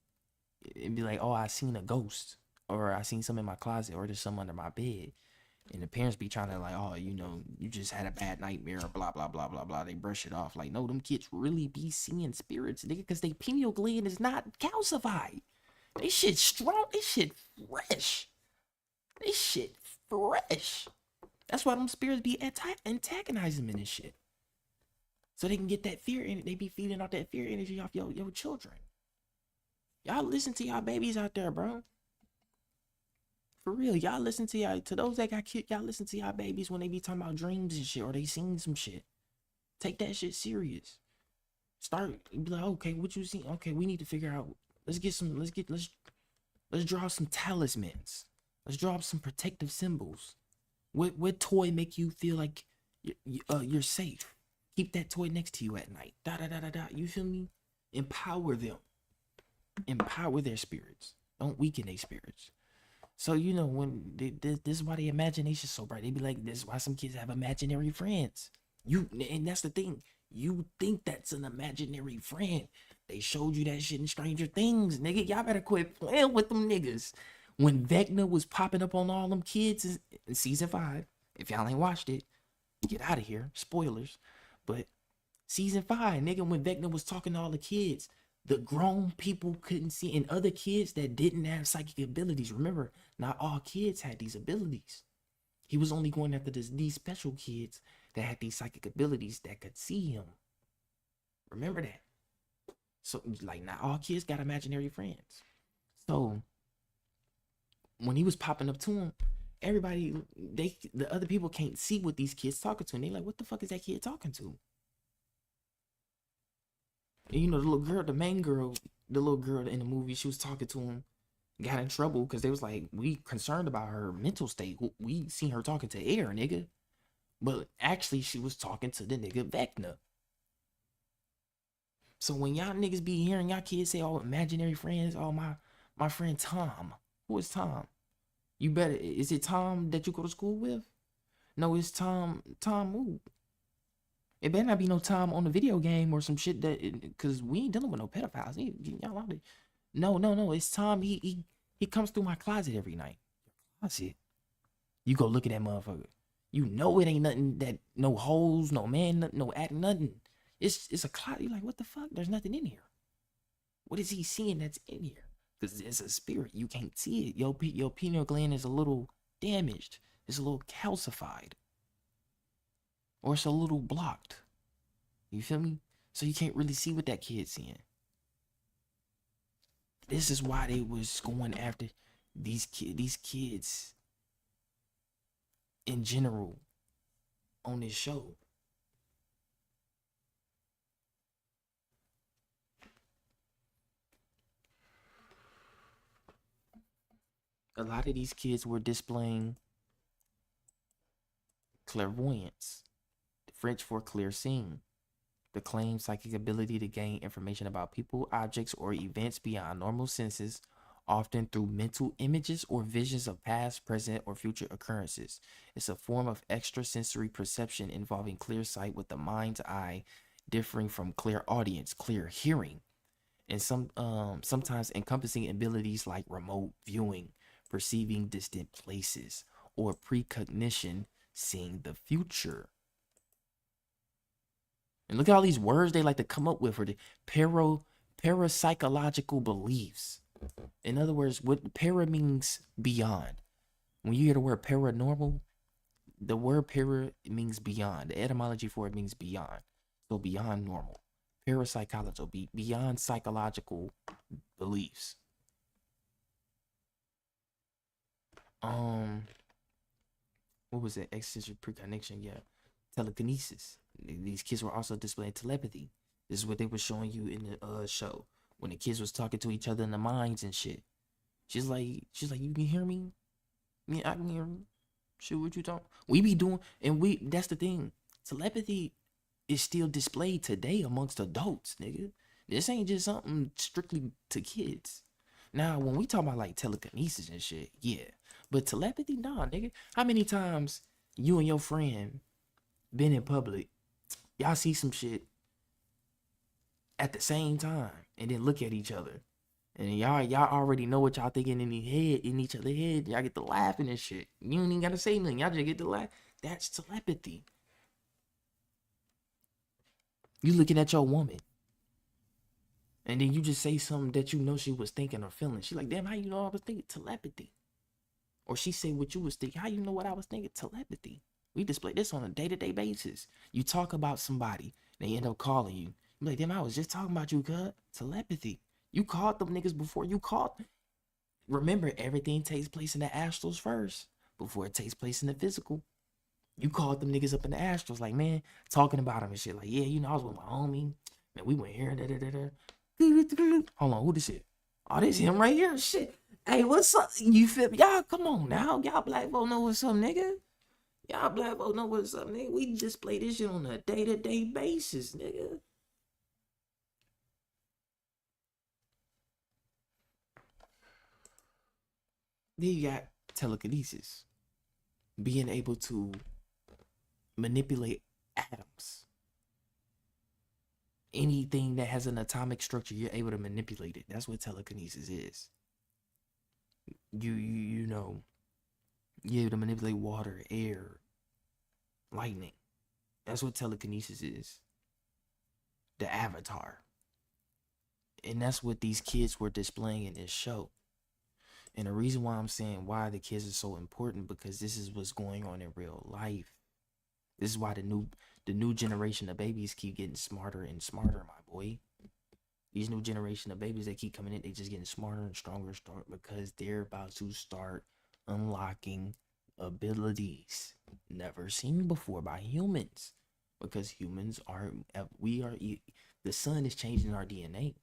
and be like, oh, I seen a ghost, or I seen something in my closet, or there's something under my bed. And the parents be trying to like, oh, you just had a bad nightmare, or blah, blah, blah, blah, blah. They brush it off. Like, no, them kids really be seeing spirits, nigga, because they pineal gland is not calcified. They shit strong. They shit fresh. They shit fresh. That's why them spirits be antagonizing them and this shit. So they can get that fear in it. They be feeding off that fear energy off your children. Y'all listen to y'all babies out there, bro. For real, y'all listen to those that got kids, y'all listen to y'all babies when they be talking about dreams and shit, or they seen some shit. Take that shit serious. Be like, okay, what you see? Okay, we need to figure out. Let's draw some talismans. Let's draw up some protective symbols. What toy make you feel like you're safe? Keep that toy next to you at night. Da da da da da. You feel me? Empower them. Empower their spirits. Don't weaken their spirits. So when this is why the imagination's so bright. They be like, this is why some kids have imaginary friends. And that's the thing. You think that's an imaginary friend. They showed you that shit in Stranger Things, nigga. Y'all better quit playing with them niggas. When Vecna was popping up on all them kids in season 5, if y'all ain't watched it, get out of here. Spoilers. But season 5, nigga, when Vecna was talking to all the kids, the grown people couldn't see, and other kids that didn't have psychic abilities. Remember, not all kids had these abilities. He was only going after these special kids that had these psychic abilities that could see him. Remember that. So, like, not all kids got imaginary friends. So, when he was popping up to him, everybody, the other people can't see what these kids talking to. And they like, what the fuck is that kid talking to? And, you know, the little girl, the main girl, the little girl in the movie, she was talking to him, got in trouble because they was like, we concerned about her mental state. We seen her talking to air, nigga. But actually, she was talking to the nigga Vecna. So when y'all niggas be hearing y'all kids say, oh, imaginary friends, oh, my friend Tom. Who is Tom? You better, is it Tom that you go to school with? No, it's Tom who? It better not be no Tom on the video game or some shit because we ain't dealing with no pedophiles. Y'all out there. No, it's Tom. He comes through my closet every night. Closet. You go look at that motherfucker. You know it ain't nothing that, no holes, no man, no act, nothing. It's a closet. You're like, what the fuck? There's nothing in here. What is he seeing that's in here? Because it's a spirit. You can't see it. Your pineal gland is a little damaged. It's a little calcified. Or it's a little blocked. You feel me? So you can't really see what that kid's seeing. This is why they was going after these kids in general on this show. A lot of these kids were displaying clairvoyance, French for clear seeing, the claimed psychic ability to gain information about people, objects, or events beyond normal senses, often through mental images or visions of past, present, or future occurrences. It's a form of extrasensory perception involving clear sight with the mind's eye, differing from clairaudience, clear hearing, and sometimes encompassing abilities like remote viewing, perceiving distant places, or precognition, seeing the future. And look at all these words they like to come up with for the parapsychological beliefs. In other words, what para means beyond. When you hear the word paranormal, the word para means beyond. The etymology for it means beyond. So beyond normal. Parapsychology, beyond psychological beliefs. What was it? Extension precognition, yeah. Telekinesis. These kids were also displaying telepathy. This is what they were showing you in the show when the kids was talking to each other in the minds and shit. She's like, you can hear me? Yeah, I can hear you. Shit, what you talking? We be doing, and that's the thing. Telepathy is still displayed today amongst adults, nigga. This ain't just something strictly to kids. Now, when we talk about like telekinesis and shit, yeah. But telepathy, nah, nigga. How many times you and your friend been in public, y'all see some shit at the same time and then look at each other, and y'all already know what y'all thinking in each other's head. Y'all get to laughing and shit. You don't even gotta say nothing. Y'all just get to laugh. That's telepathy. You looking at your woman, and then you just say something that you know she was thinking or feeling. She like, damn, how you know I was thinking? Telepathy. Or she say what you was thinking. How you know what I was thinking? Telepathy. We display this on a day-to-day basis. You talk about somebody, they end up calling you. You like, damn, I was just talking about you, cuz. Telepathy. You called them niggas before you called. Remember, everything takes place in the astrals first before it takes place in the physical. You called them niggas up in the astrals, like, man, talking about them and shit. Like, yeah, you know, I was with my homie. Man, we went here, Hold on, who this is? Oh, this him right here. Shit. Hey, what's up? You feel me? Y'all, come on now. Y'all black folk know what's up, nigga. Y'all black folk know what's up, nigga. We display this shit on a day-to-day basis, nigga. Then you got telekinesis. Being able to manipulate atoms. Anything that has an atomic structure, you're able to manipulate it. That's what telekinesis is. You know, you're able to manipulate water, air, lightning. That's what telekinesis is. The avatar. And that's what these kids were displaying in this show. And the reason why I'm saying why the kids are so important, because this is what's going on in real life. This is why the new generation of babies keep getting smarter and smarter, my boy. These new generation of babies that keep coming in, they just getting smarter and stronger, because they're about to start unlocking abilities never seen before by humans. Because humans are, the sun is changing our DNA.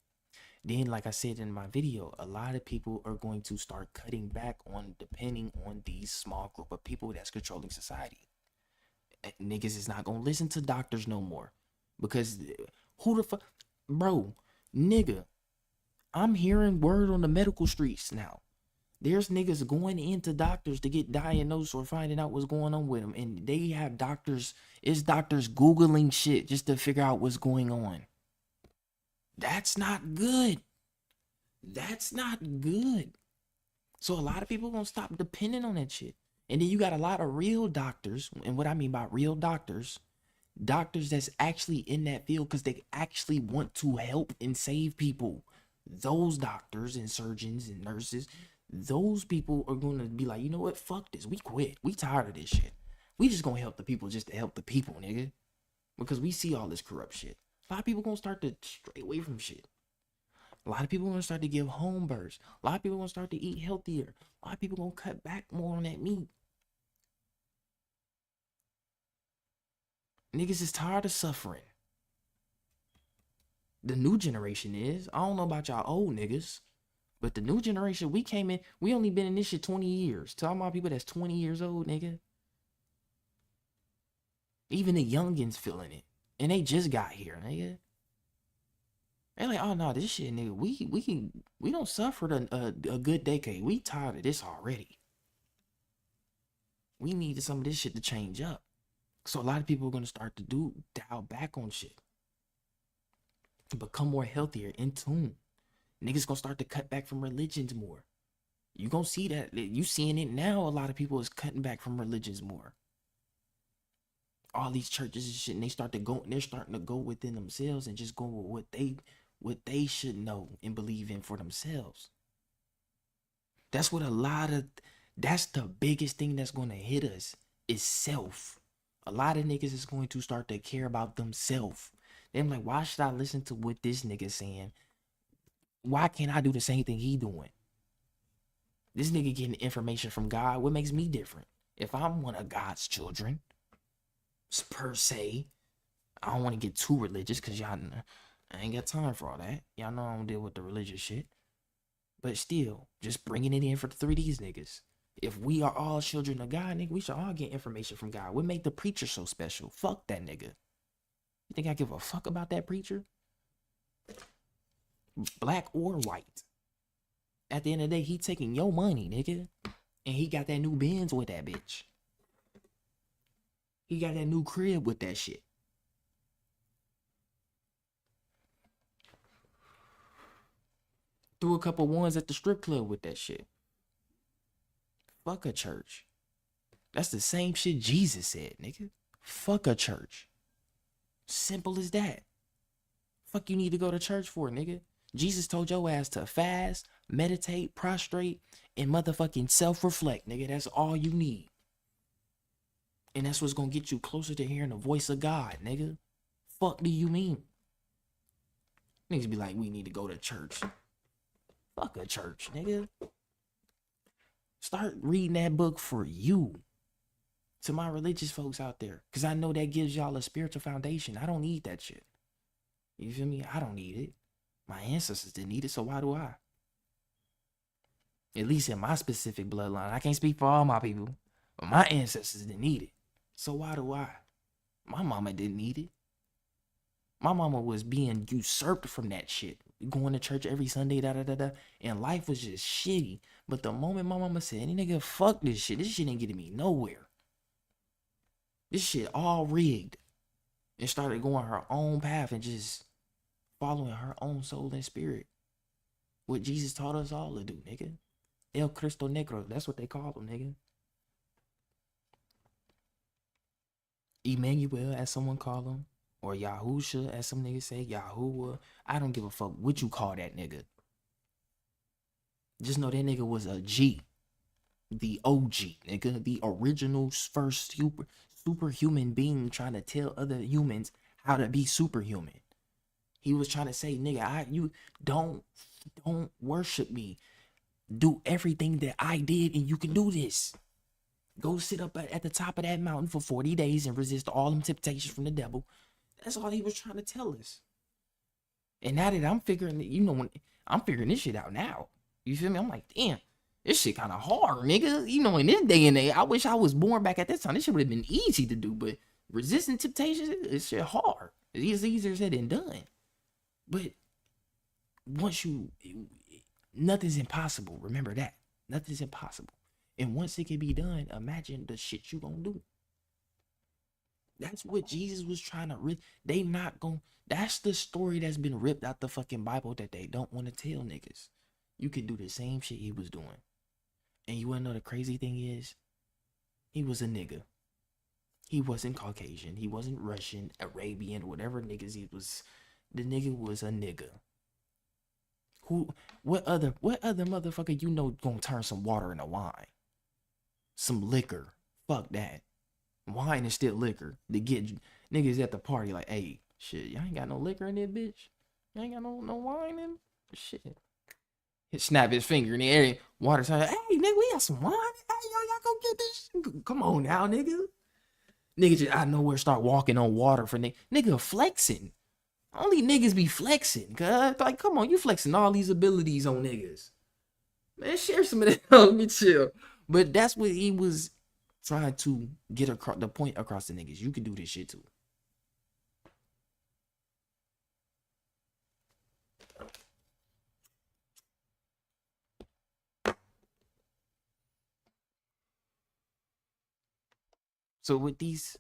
Then, like I said in my video, a lot of people are going to start cutting back on depending on these small group of people that's controlling society. Niggas is not gonna listen to doctors no more, because who the fuck, bro, nigga, I'm hearing word on the medical streets now. There's niggas going into doctors to get diagnosed or finding out what's going on with them, and they have doctors Googling shit just to figure out what's going on. That's not good. That's not good. So a lot of people gonna stop depending on that shit. And then you got a lot of real doctors, and what I mean by real doctors that's actually in that field because they actually want to help and save people. Those doctors and surgeons and nurses, those people are going to be like, you know what, fuck this, we quit, we tired of this shit. We just gonna help the people just to help the people, nigga, because we see all this corrupt shit. A lot of people gonna start to stray away from shit. A lot of people gonna start to give home births. A lot of people gonna start to eat healthier. A lot of people gonna cut back more on that meat. Niggas is tired of suffering. The new generation is. I don't know about y'all old niggas, but the new generation, we came in, we only been in this shit 20 years. Talking about people that's 20 years old, nigga. Even the youngins feeling it. And they just got here, nigga. They're like, oh no, this shit, nigga, we don't suffer a good decade. We tired of this already. We need some of this shit to change up. So a lot of people are gonna start to dial back on shit. Become more healthier, in tune. Niggas gonna start to cut back from religions more. You gonna see that. You seeing it now. A lot of people is cutting back from religions more. All these churches and shit, and they're starting to go within themselves and just go with what they should know and believe in for themselves. That's the biggest thing that's gonna hit us is self. A lot of niggas is going to start to care about themselves. They're like, why should I listen to what this nigga saying? Why can't I do the same thing he doing? This nigga getting information from God. What makes me different? If I'm one of God's children, per se, I don't want to get too religious because y'all, I ain't got time for all that. Y'all know I don't deal with the religious shit. But still, just bringing it in for the 3Ds niggas. If we are all children of God, nigga, we should all get information from God. What make the preacher so special? Fuck that nigga. You think I give a fuck about that preacher? Black or white. At the end of the day, he taking your money, nigga. And he got that new Benz with that bitch. He got that new crib with that shit. Threw a couple ones at the strip club with that shit. Fuck a church. That's the same shit Jesus said, nigga. Fuck a church. Simple as that. Fuck you need to go to church for, nigga. Jesus told your ass to fast, meditate, prostrate, and motherfucking self-reflect, nigga. That's all you need. And that's what's gonna get you closer to hearing the voice of God, nigga. Fuck do you mean? Niggas be like, we need to go to church. Fuck a church, nigga. Start reading that book for you. To my religious folks out there. Because I know that gives y'all a spiritual foundation. I don't need that shit. You feel me? I don't need it. My ancestors didn't need it, so why do I? At least in my specific bloodline. I can't speak for all my people. But my ancestors didn't need it. So why do I? My mama didn't need it. My mama was being usurped from that shit. Going to church every Sunday, and life was just shitty. But the moment my mama said, nigga, fuck this shit ain't getting me nowhere. This shit all rigged. And started going her own path and just following her own soul and spirit. What Jesus taught us all to do, nigga. El Cristo Negro. That's what they call him, nigga. Emmanuel, as someone call him. Or Yahusha, as some niggas say. Yahuwah. I don't give a fuck what you call that nigga. Just know that nigga was a G. The OG, nigga. The original first superhuman being trying to tell other humans how to be superhuman. He was trying to say, nigga, you don't worship me. Do everything that I did and you can do this. Go sit up at the top of that mountain for 40 days and resist all them temptations from the devil. That's all he was trying to tell us. And now that I'm figuring, I'm figuring this shit out now. You feel me? I'm like, damn, this shit kind of hard, nigga. In this day and age, I wish I was born back at that time. This shit would have been easy to do, but resisting temptations, it's shit hard. It's easier said than done. But once nothing's impossible. Remember that. Nothing's impossible. And once it can be done, imagine the shit you gonna do. That's what Jesus was trying to rip. They not gonna. That's the story that's been ripped out the fucking Bible that they don't want to tell niggas. You can do the same shit he was doing. And you wanna know the crazy thing is? He was a nigga. He wasn't Caucasian. He wasn't Russian, Arabian, whatever niggas he was. The nigga was a nigga. What other motherfucker gonna turn some water into wine? Some liquor. Fuck that. Wine is still liquor. To get niggas at the party like, hey, shit, y'all ain't got no liquor in there, bitch. Y'all ain't got no wine in shit. He snap his finger in the air. Water turn. Hey, nigga, we got some wine. Hey, y'all go get this shit. Come on now, nigga. Nigga just out of nowhere start walking on water for nigga flexing. Only niggas be flexing, cuz. Like, come on, you flexing all these abilities on niggas. Man, share some of that. Let me chill. But that's what he was trying to get across the point across the niggas. You can do this shit too. So with these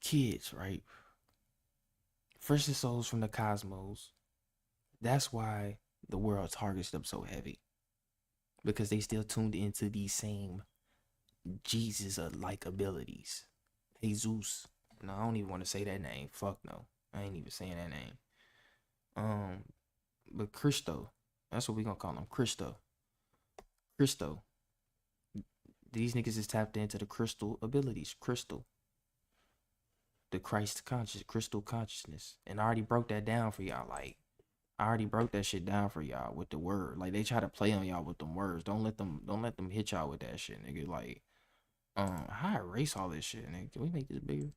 kids, right? Freshest souls from the cosmos. That's why the world targets them so heavy. Because they still tuned into these same Jesus-like abilities. Jesus. No, I don't even want to say that name. Fuck no. I ain't even saying that name. But Christo. That's what we gonna call him. Christo. These niggas is tapped into the crystal abilities. Crystal. The Christ conscious, crystal consciousness. And I already broke that down for y'all. Like, I already broke that shit down for y'all with the word. Like, they try to play on y'all with them words. Don't let them hit y'all with that shit, nigga. Like, how I erase all this shit, nigga? Can we make this bigger?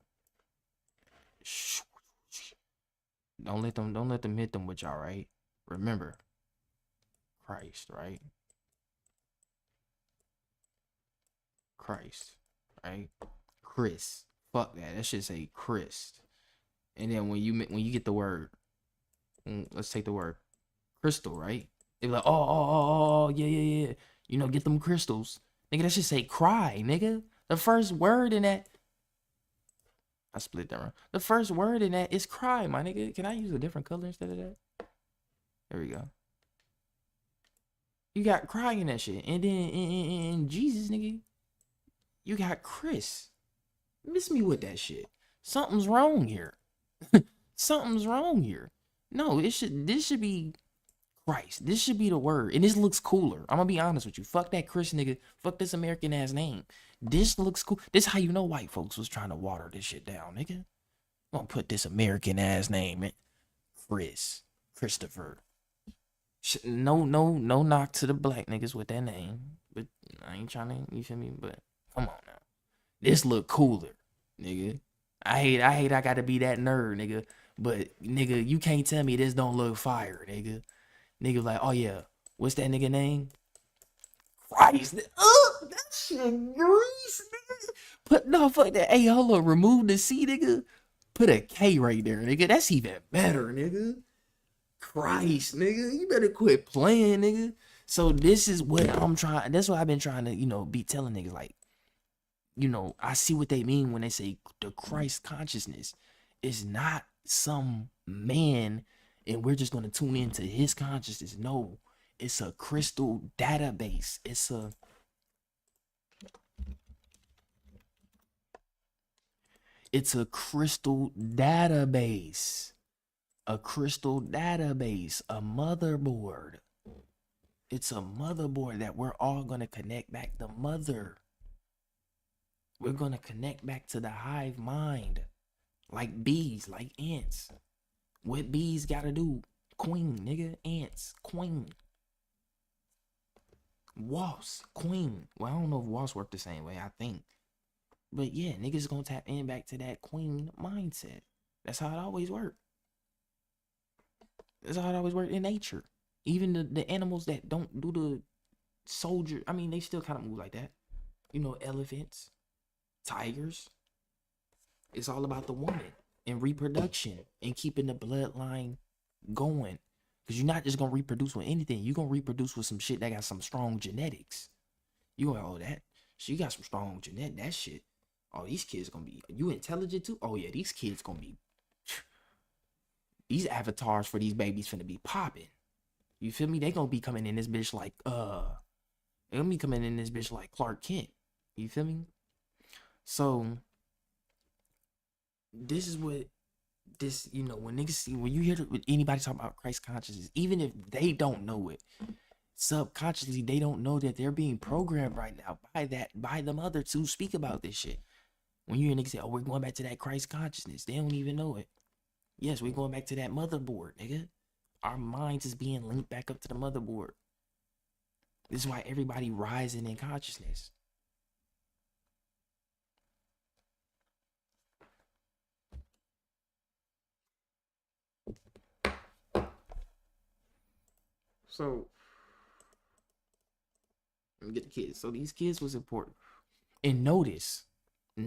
Don't let them hit them with y'all, right? Remember, Christ, right? Christ, right? Chris. Fuck that. That should say Chris. And then when you get the word, let's take the word crystal, right? They be like, oh, yeah. Get them crystals. Nigga, that should say cry, nigga. The first word in that. I split that wrong. The first word in that is cry, my nigga. Can I use a different color instead of that? There we go. You got cry in that shit. And then in Jesus, nigga, you got Chris. Miss me with that shit. Something's wrong here. Something's wrong here. No, this should be Christ. This should be the word. And this looks cooler. I'm gonna be honest with you. Fuck that Chris nigga. Fuck this American ass name. This looks cool. This how you know white folks was trying to water this shit down, nigga. I'm gonna put this American ass name in. Christopher. No knock to the black niggas with that name. But I ain't trying to, you feel me? But come on now. This look cooler, nigga. I hate I gotta be that nerd, nigga. But nigga, you can't tell me this don't look fire, nigga. Nigga like, oh yeah, what's that nigga name? Christ. That shit grease, nigga. Fuck that. Hey, hold on, remove the C, nigga. Put a K right there, nigga. That's even better, nigga. Christ, nigga. You better quit playing, nigga. So this is what I'm trying. That's what I've been trying to, be telling niggas like. I see what they mean when they say the Christ consciousness is not some man and we're just going to tune into his consciousness. No, it's a crystal database. It's a crystal database. A crystal database, a motherboard. It's a motherboard that we're all going to connect back to mother. We're going to connect back to the hive mind. Like bees, like ants. What bees got to do? Queen, nigga. Ants, queen. Wasp, queen. Well, I don't know if wasps work the same way, I think. But yeah, niggas gonna tap in back to that queen mindset. That's how it always worked. That's how it always worked in nature. Even the animals that don't do the soldier, I mean, they still kind of move like that. You know, elephants, tigers. It's all about the woman and reproduction and keeping the bloodline going. Because you're not just going to reproduce with anything. You're going to reproduce with some shit that got some strong genetics. You going to, oh, that, she got some strong genetic, that shit. Oh, these kids going to be, you intelligent too? Oh, yeah, these kids going to be, these avatars for these babies finna be popping. You feel me? They gonna be coming in this bitch like, they gonna be coming in this bitch like Clark Kent. You feel me? So, this is what, this, you know, when niggas see, when you hear anybody talk about Christ consciousness, even if they don't know it, subconsciously, they don't know that they're being programmed right now by the mother to speak about this shit. When you hear niggas say, oh, we're going back to that Christ consciousness, they don't even know it. Yes, we're going back to that motherboard, nigga. Our minds is being linked back up to the motherboard. This is why everybody rising in consciousness. So, let me get the kids. So these kids was important. And notice, I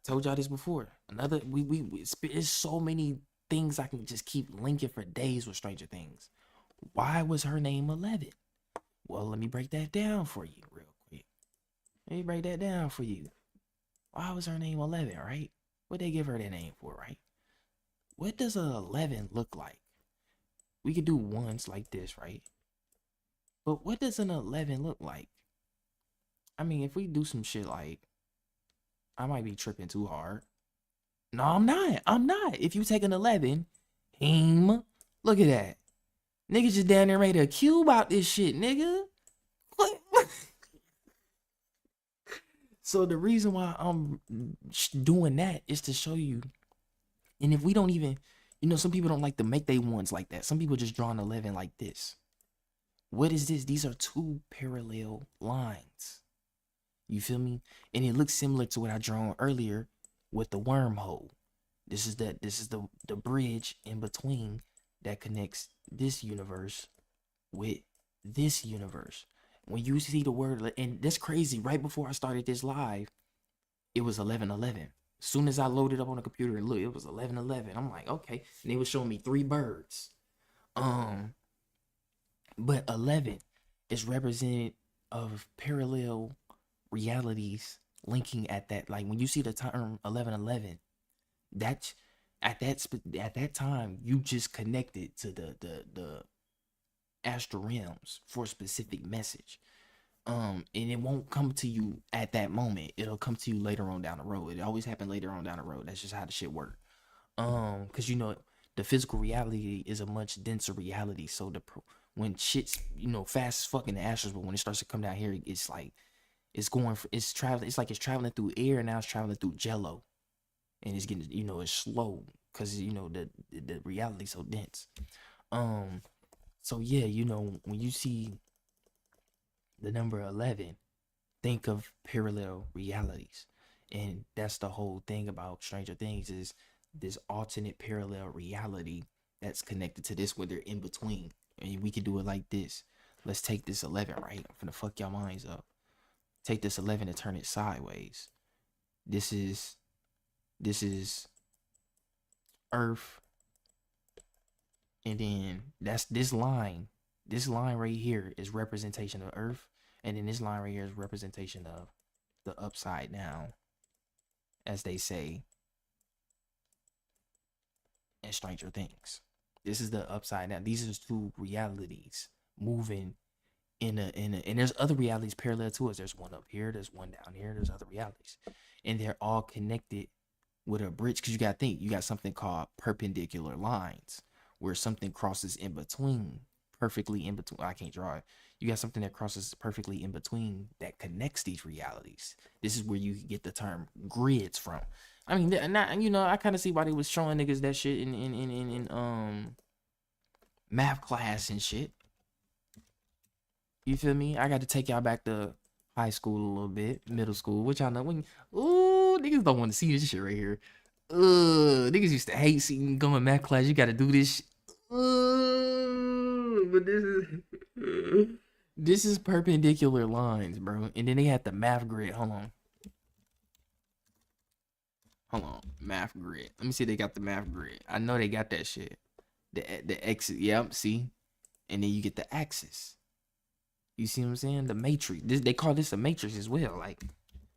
told y'all this before. Another, it's so many things I can just keep linking for days with Stranger Things. Why was her name 11? Well, let me break that down for you real quick. Let me break that down for you. Why was her name 11, right? What they give her that name for, right? What does an 11 look like? We could do ones like this, right? But what does an 11 look like? I mean, if we do some shit like, I might be tripping too hard. No, I'm not. I'm not. If you take an 11, look at that. Niggas just down there made a cube out this shit, nigga. What? So the reason why I'm doing that is to show you. And if we don't even, you know, some people don't like to make they ones like that. Some people just draw an 11 like this. What is this? These are two parallel lines. You feel me? And it looks similar to what I drawn earlier with the wormhole. This is the bridge in between that connects this universe with this universe. When you see the word, and that's crazy, right before I started this live, it was 11:11. As soon as I loaded up on the computer and look, it was 11:11. I'm like, okay. And they was showing me 3 birds. But 11 is represented of parallel realities linking at that. Like when you see the term 11:11, that's at that time you just connected to the astral realms for a specific message. And it won't come to you at that moment. It'll come to you later on down the road. It always happens later on down the road. That's just how the shit works. Because you know the physical reality is a much denser reality. So when shit's, you know, fast as fuck in the astrals, but when it starts to come down here, it's like it's traveling. It's like it's traveling through air, and now it's traveling through jello, and it's getting, you know, it's slow because, you know, the reality's so dense. So yeah, you know, when you see the number 11, think of parallel realities. And that's the whole thing about Stranger Things, is this alternate parallel reality that's connected to this, where they're in between. And we could do it like this. Let's take this 11, right? I'm gonna fuck y'all minds up. Take this 11 and turn it sideways. This is Earth. And then that's this line. This line right here is representation of Earth. And then this line right here is representation of the upside down, as they say. Stranger Things. This is the upside down. These are two realities moving and there's other realities parallel to us. There's one up here, there's one down here, there's other realities. And they're all connected with a bridge, because you gotta think, you got something called perpendicular lines, where something crosses in between, perfectly in between. I can't draw it. You got something that crosses perfectly in between that connects these realities. This is where you get the term grids from. I mean, not, you know, I kind of see why they was showing niggas that shit in math class and shit. You feel me? I got to take y'all back to high school a little bit, middle school, which y'all know when. Ooh, niggas don't want to see this shit right here. Niggas used to hate seeing going math class. You got to do this. But this is perpendicular lines, bro. And then they had the math grid. Hold on, math grid. Let me see if they got the math grid. I know they got that shit. The X, yep, see? And then you get the axis. You see what I'm saying? The matrix. They call this a matrix as well. Like,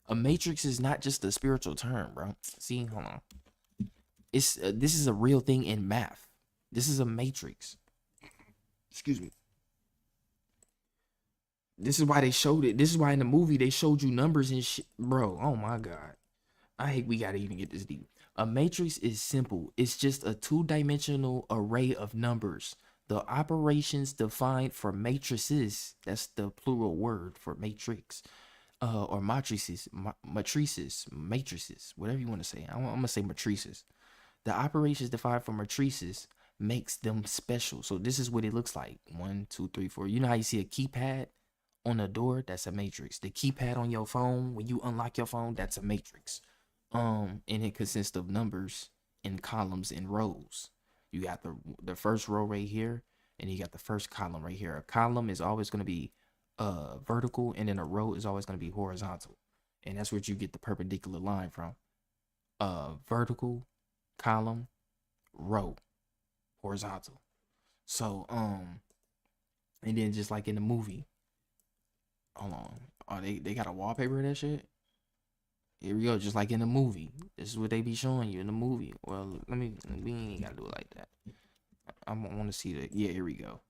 a matrix is not just a spiritual term, bro. See, hold on. It's this is a real thing in math. This is a matrix. Excuse me. This is why they showed it. This is why in the movie they showed you numbers and shit, bro. Oh my god. I hate we gotta even get this deep. A matrix is simple. It's just a two-dimensional array of numbers. The operations defined for matrices, that's the plural word for matrix, or matrices, matrices, whatever you want to say. I'm going to say matrices. The operations defined for matrices makes them special. So this is what it looks like. 1, 2, 3, 4. You know how you see a keypad on a door? That's a matrix. The keypad on your phone, when you unlock your phone, that's a matrix. And it consists of numbers in columns and rows. You got the first row right here, and you got the first column right here. A column is always going to be vertical, and then a row is always going to be horizontal. And that's where you get the perpendicular line from. Vertical, column, row, horizontal. So, and then just like in the movie, hold on. Oh, they got a wallpaper of that shit? Here we go, just like in the movie. This is what they be showing you in the movie. Well, we ain't gotta do it like that. I want to see the, yeah, here we go.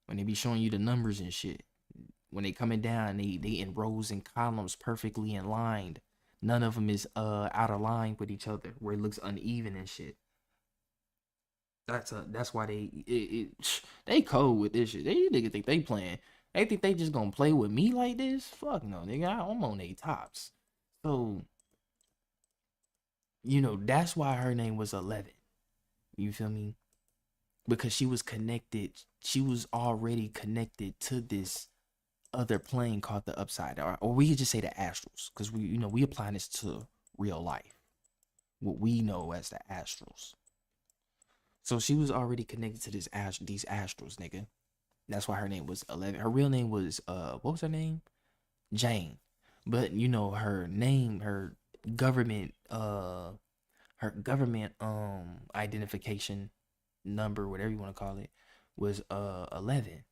When they be showing you the numbers and shit, when they coming down, they in rows and columns perfectly in line. None of them is out of line with each other, where it looks uneven and shit. That's why they cold with this shit. They niggas think they playing. They think they just gonna play with me like this? Fuck no, nigga. I'm on they tops. So, you know, that's why her name was 11. You feel me? Because she was connected. She was already connected to this other plane called the upside, or we could just say the astrals, because we apply this to real life, what we know as the astrals. So she was already connected to these astrals, nigga. That's why her name was 11. Her real name was what was her name? Jane. But you know, her name, her government identification number, whatever you want to call it, was 11.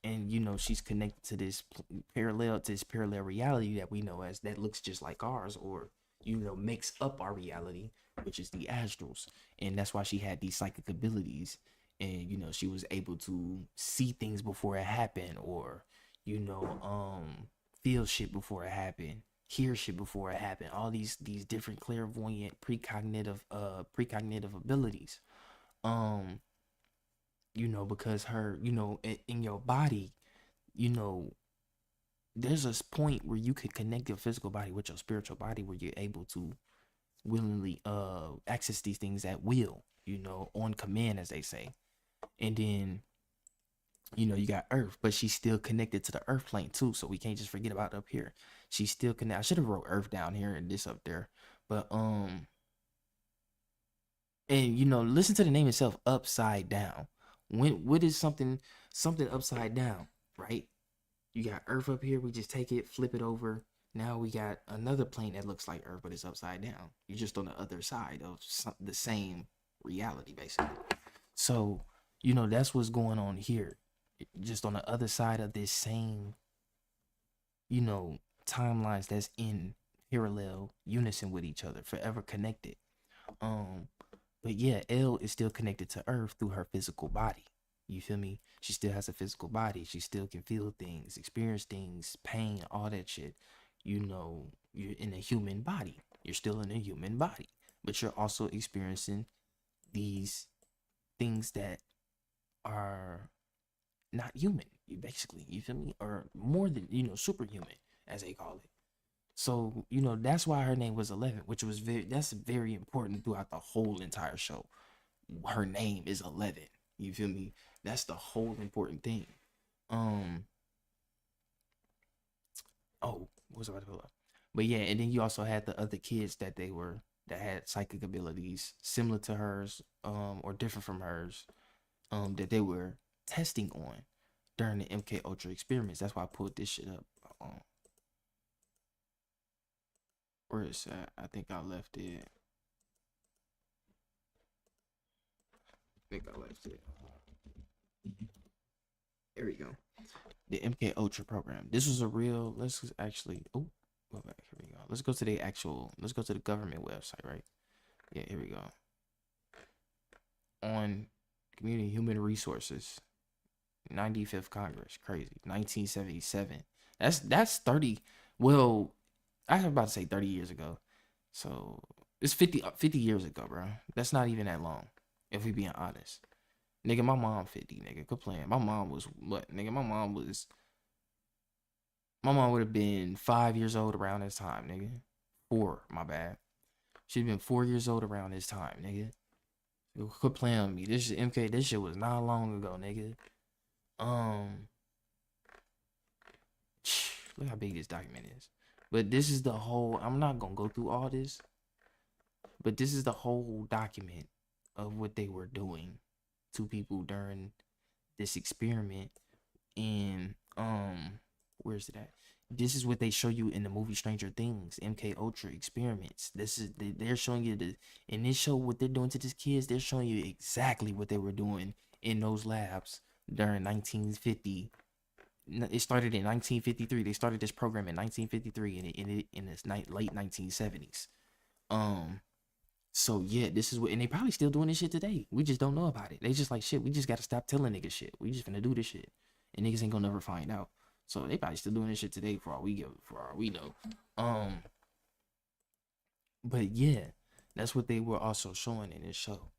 And you know, she's connected to this parallel reality that we know as, that looks just like ours, or you know, makes up our reality, which is the astrals. And that's why she had these psychic abilities, and you know, she was able to see things before it happened, or you know, feel shit before it happened, hear shit before it happened. All these different clairvoyant precognitive abilities. You know, because her, you know, in your body, you know, there's a point where you could connect your physical body with your spiritual body, where you're able to willingly access these things at will, you know, on command, as they say. And then, you know, you got Earth, but she's still connected to the Earth plane too, so we can't just forget about up here. She's still connected. I should have wrote Earth down here and this up there, but and you know, listen to the name itself, upside down. What is something upside down, right? You got Earth up here. We just take it, flip it over. Now we got another plane that looks like Earth, but it's upside down. You're just on the other side of the same reality, basically. So, you know, that's what's going on here. Just on the other side of this same, you know, timelines that's in parallel unison with each other, forever connected. But yeah, L is still connected to Earth through her physical body. You feel me? She still has a physical body. She still can feel things, experience things, pain, all that shit. You know, you're in a human body. You're still in a human body, but you're also experiencing these things that are not human. You basically, you feel me? Or more than, superhuman, as they call it. So, that's why her name was 11, which was that's very important throughout the whole entire show. Her name is 11. You feel me? That's the whole important thing. Oh, what was I about to pull up? But yeah, and then you also had the other kids that had psychic abilities similar to hers, or different from hers, that they were testing on during the MK Ultra experiments. That's why I pulled this shit up. Where is that? I think I left it. Here we go. The MK Ultra program. This was a real. Let's actually. Oh, go back. Here we go. Let's go to the actual. Let's go to the government website. Right. Yeah. Here we go. On Community Human Resources, 95th Congress. Crazy. 1977. That's 30. Well, I was about to say 30 years ago. So it's 50 years ago, bro. That's not even that long, if we being honest. Nigga, my mom 50, nigga. Quit playing. My mom was what? Nigga, my mom would have been 5 years old around this time, nigga. 4, my bad. She'd been 4 years old around this time, nigga. Quit playing on me. This MK, this shit was not long ago, nigga. Look how big this document is. But this is the whole, I'm not gonna go through all this, but this is the whole document of what they were doing to people during this experiment. And where's it at? This is what they show you in the movie Stranger Things, MK Ultra experiments. They're showing you in this show what they're doing to these kids. They're showing you exactly what they were doing in those labs during 1950. It started in 1953. They started this program in 1953, and it in its late 1970s. So yeah, this is what, and they probably still doing this shit today. We just don't know about it. They just like, shit, we just gotta stop telling niggas shit. We just finna do this shit, and niggas ain't gonna never find out. So they probably still doing this shit today for all we know. But yeah, that's what they were also showing in this show.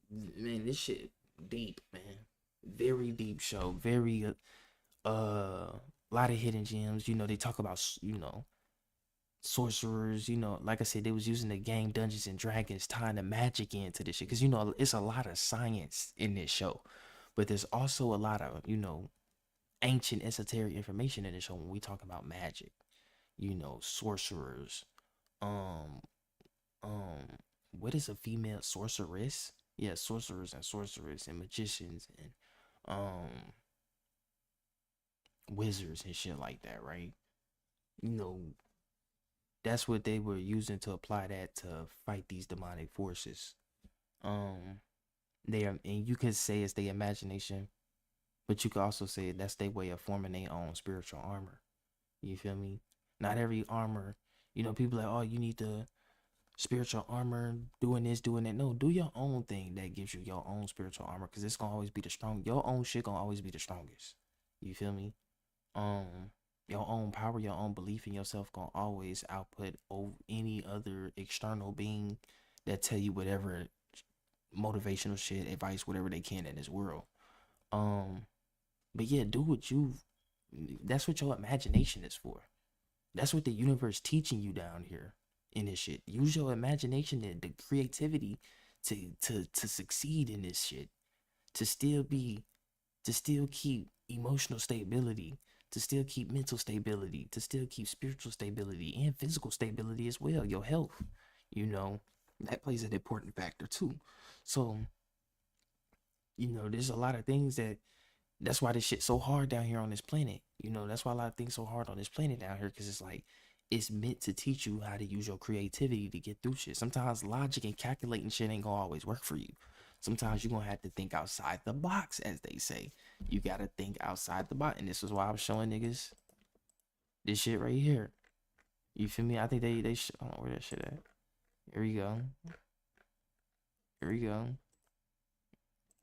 Man, this shit deep, man. Very deep show. Very lot of hidden gems. They talk about sorcerers. Like I said, they was using the game Dungeons and Dragons, tying the magic into this shit, because it's a lot of science in this show, but there's also a lot of ancient esoteric information in the show when we talk about magic, sorcerers. um what is a female sorceress? Yeah, sorcerers and sorcerers and magicians and wizards and shit like that, right? That's what they were using to apply that to fight these demonic forces. They are, and you could say it's their imagination, but you could also say that's their way of forming their own spiritual armor. You feel me? Not every armor, people like, oh, you need the spiritual armor, doing this, doing that. No, do your own thing that gives you your own spiritual armor, because it's gonna always be the strong. Your own shit gonna always be the strongest. You feel me? Your own power, your own belief in yourself gonna always output over any other external being that tell you whatever motivational shit, advice, whatever they can in this world. But yeah, that's what your imagination is for. That's what the universe teaching you down here in this shit. Use your imagination and the creativity to succeed in this shit. To still keep emotional stability, to still keep mental stability, to still keep spiritual stability and physical stability as well. Your health, that plays an important factor too. So, there's a lot of things that's why this shit's so hard down here on this planet. That's why a lot of things so hard on this planet down here, because it's like, it's meant to teach you how to use your creativity to get through shit. Sometimes logic and calculating shit ain't gonna always work for you. Sometimes you're gonna have to think outside the box, as they say. You gotta think outside the box. And this is why I'm showing niggas this shit right here. You feel me? I think they I don't know where that shit at. Here we go. Here we go.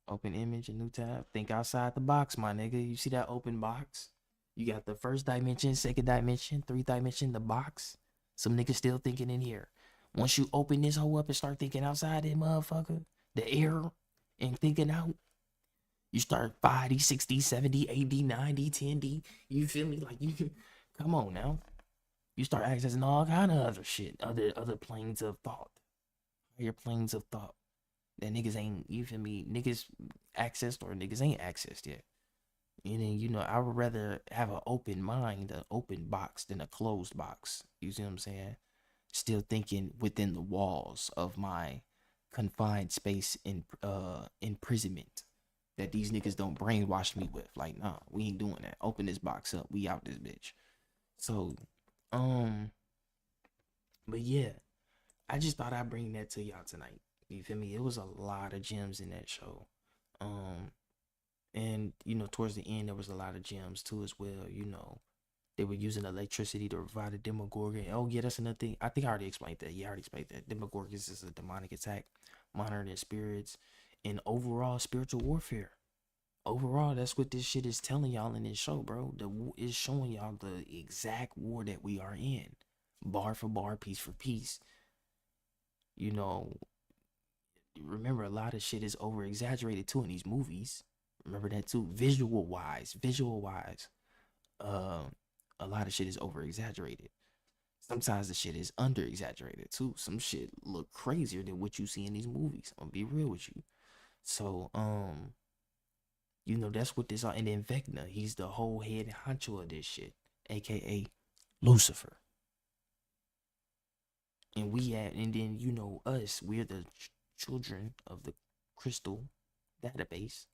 Open image, a new tab. Think outside the box, my nigga. You see that open box? You got the first dimension, second dimension, 3 dimension, the box. Some niggas still thinking in here. Once you open this hole up and start thinking outside that motherfucker, the air, and thinking out, you start 5D, 60, 70, 80, 90, 10D. You feel me? Like, you come on now. You start accessing all kind of other shit, other planes of thought. Higher planes of thought that niggas ain't, you feel me, niggas accessed or niggas ain't accessed yet. And then, you know, I would rather have an open mind, an open box, than a closed box. You see what I'm saying? Still thinking within the walls of my confined space in imprisonment that these niggas don't brainwash me with. Like, nah, we ain't doing that. Open this box up. We out this bitch. So, but yeah, I just thought I'd bring that to y'all tonight. You feel me? It was a lot of gems in that show. And you know, towards the end there was a lot of gems too as well. You know, they were using electricity to provide a Demogorgon. Oh yeah, that's another thing. I think I already explained that. Yeah, I already explained that. Demogorgons is a demonic attack, monitoring spirits, and overall spiritual warfare. Overall, that's what this shit is telling y'all in this show, bro. It's showing y'all the exact war that we are in, bar for bar, piece for piece. You know, remember, a lot of shit is over exaggerated too in these movies. Remember that too. Visual wise, a lot of shit is over exaggerated. Sometimes the shit is under exaggerated too. Some shit look crazier than what you see in these movies. I'm gonna be real with you. So you know, that's what this are. And then Vecna, he's the whole head honcho of this shit, aka Lucifer. And and then, you know, us, we're the children of the crystal database.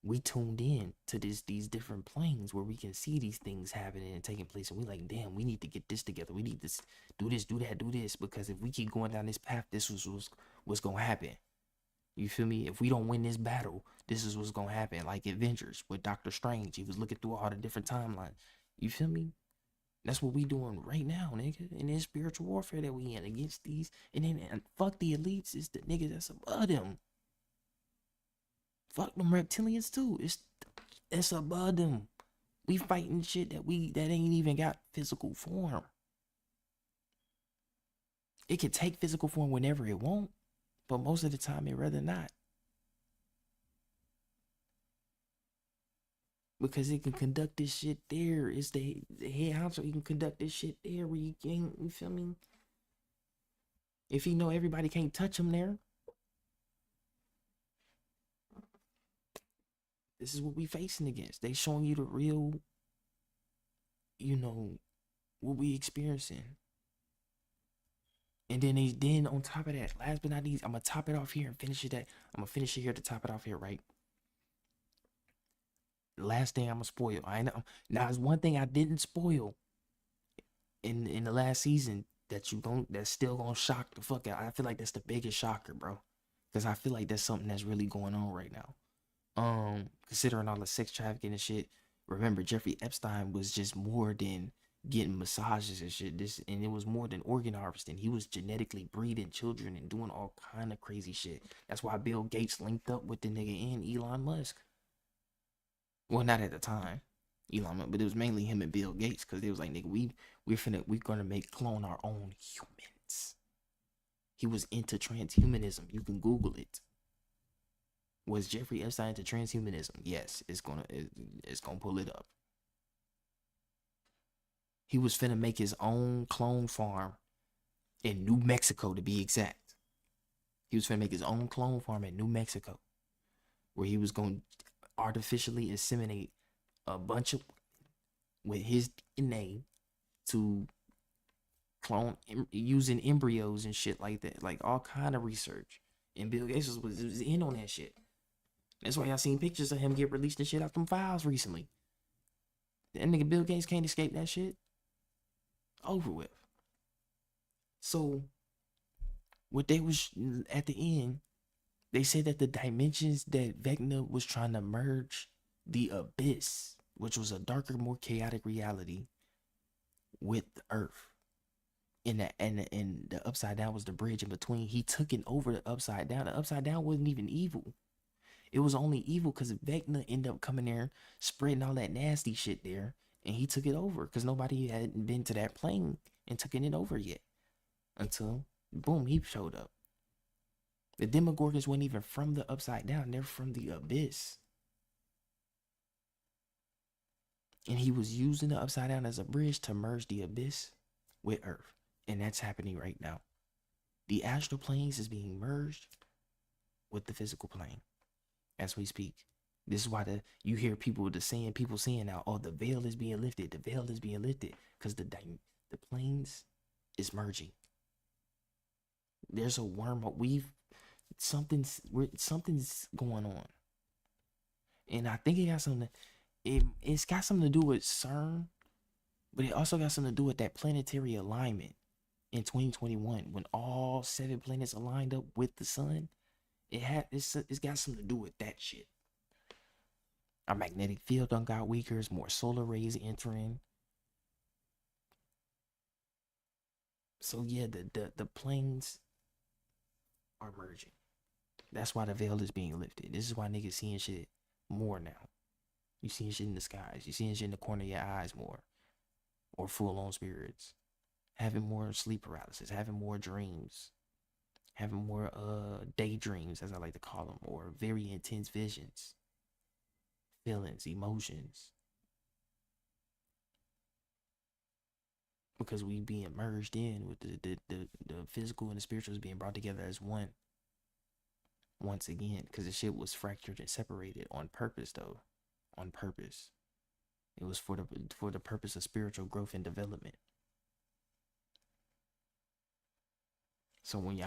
We tuned in to these different planes where we can see these things happening and taking place, and we like, damn, we need to get this together. We need to do this, do that, do this, because if we keep going down this path, this was what's gonna happen. You feel me? If we don't win this battle, this is what's gonna happen. Like Avengers with Doctor Strange, he was looking through all the different timelines. You feel me? That's what we doing right now, nigga. In this spiritual warfare that we in against these, and then fuck the elites, it's the niggas that's above them. Fuck them reptilians too. It's above them. We fighting shit that ain't even got physical form. It can take physical form whenever it want, but most of the time it rather not. Because it can conduct this shit there. It's the head honcho. You can conduct this shit there where you can't, you feel me? If he know everybody can't touch him there. This is what we facing against. They showing you the real, you know, what we experiencing. And then on top of that, last but not least, I'm gonna top it off here and finish it. I'm gonna finish it here to top it off here, right? The last thing I'm gonna spoil. I know now there's one thing I didn't spoil in the last season that's still gonna shock the fuck out. I feel like that's the biggest shocker, bro. Because I feel like that's something that's really going on right now. Considering all the sex trafficking and shit. Remember, Jeffrey Epstein was just more than getting massages and shit. And it was more than organ harvesting. He was genetically breeding children and doing all kind of crazy shit. That's why Bill Gates linked up with the nigga and Elon Musk. Well, not at the time, Elon Musk, but it was mainly him and Bill Gates, because they was like, nigga, we're gonna clone our own humans. He was into transhumanism. You can Google it. Was Jeffrey Epstein into transhumanism? Yes, it's gonna pull it up. He was finna make his own clone farm in New Mexico, to be exact. He was finna make his own clone farm in New Mexico, where he was gonna artificially inseminate a bunch of with his DNA to clone using embryos and shit like that, like all kind of research. And Bill Gates was in on that shit. That's why y'all seen pictures of him get released and shit out from files recently. That nigga Bill Gates can't escape that shit. Over with. So, what they was at the end, they said that the dimensions that Vecna was trying to merge the abyss, which was a darker, more chaotic reality, with the Earth. and the upside down was the bridge in between. He took it over the upside down. The upside down wasn't even evil. It was only evil because Vecna ended up coming there, spreading all that nasty shit there, and he took it over because nobody had been to that plane and taken it over yet. Until, boom, he showed up. The Demogorgons weren't even from the upside down. They're from the abyss. And he was using the upside down as a bridge to merge the abyss with Earth. And that's happening right now. The astral planes is being merged with the physical plane as we speak. This is why you hear people saying now, oh, the veil is being lifted. The veil is being lifted because the planes is merging. There's a wormhole. Something's going on, and I think it got something. It's got something to do with CERN, but it also got something to do with that planetary alignment in 2021 when all 7 planets aligned up with the sun. It's got something to do with that shit. Our magnetic field done got weaker. There's more solar rays entering. So yeah, the planes are merging. That's why the veil is being lifted. This is why niggas seeing shit more now. You seeing shit in the skies. You seeing shit in the corner of your eyes more. Or full-on spirits. Having more sleep paralysis. Having more dreams. Having more daydreams, as I like to call them. Or very intense visions. Feelings, emotions. Because we being merged in with the physical and the spiritual is being brought together as one. Once again, because the shit was fractured and separated on purpose, though. On purpose. It was for the purpose of spiritual growth and development. So when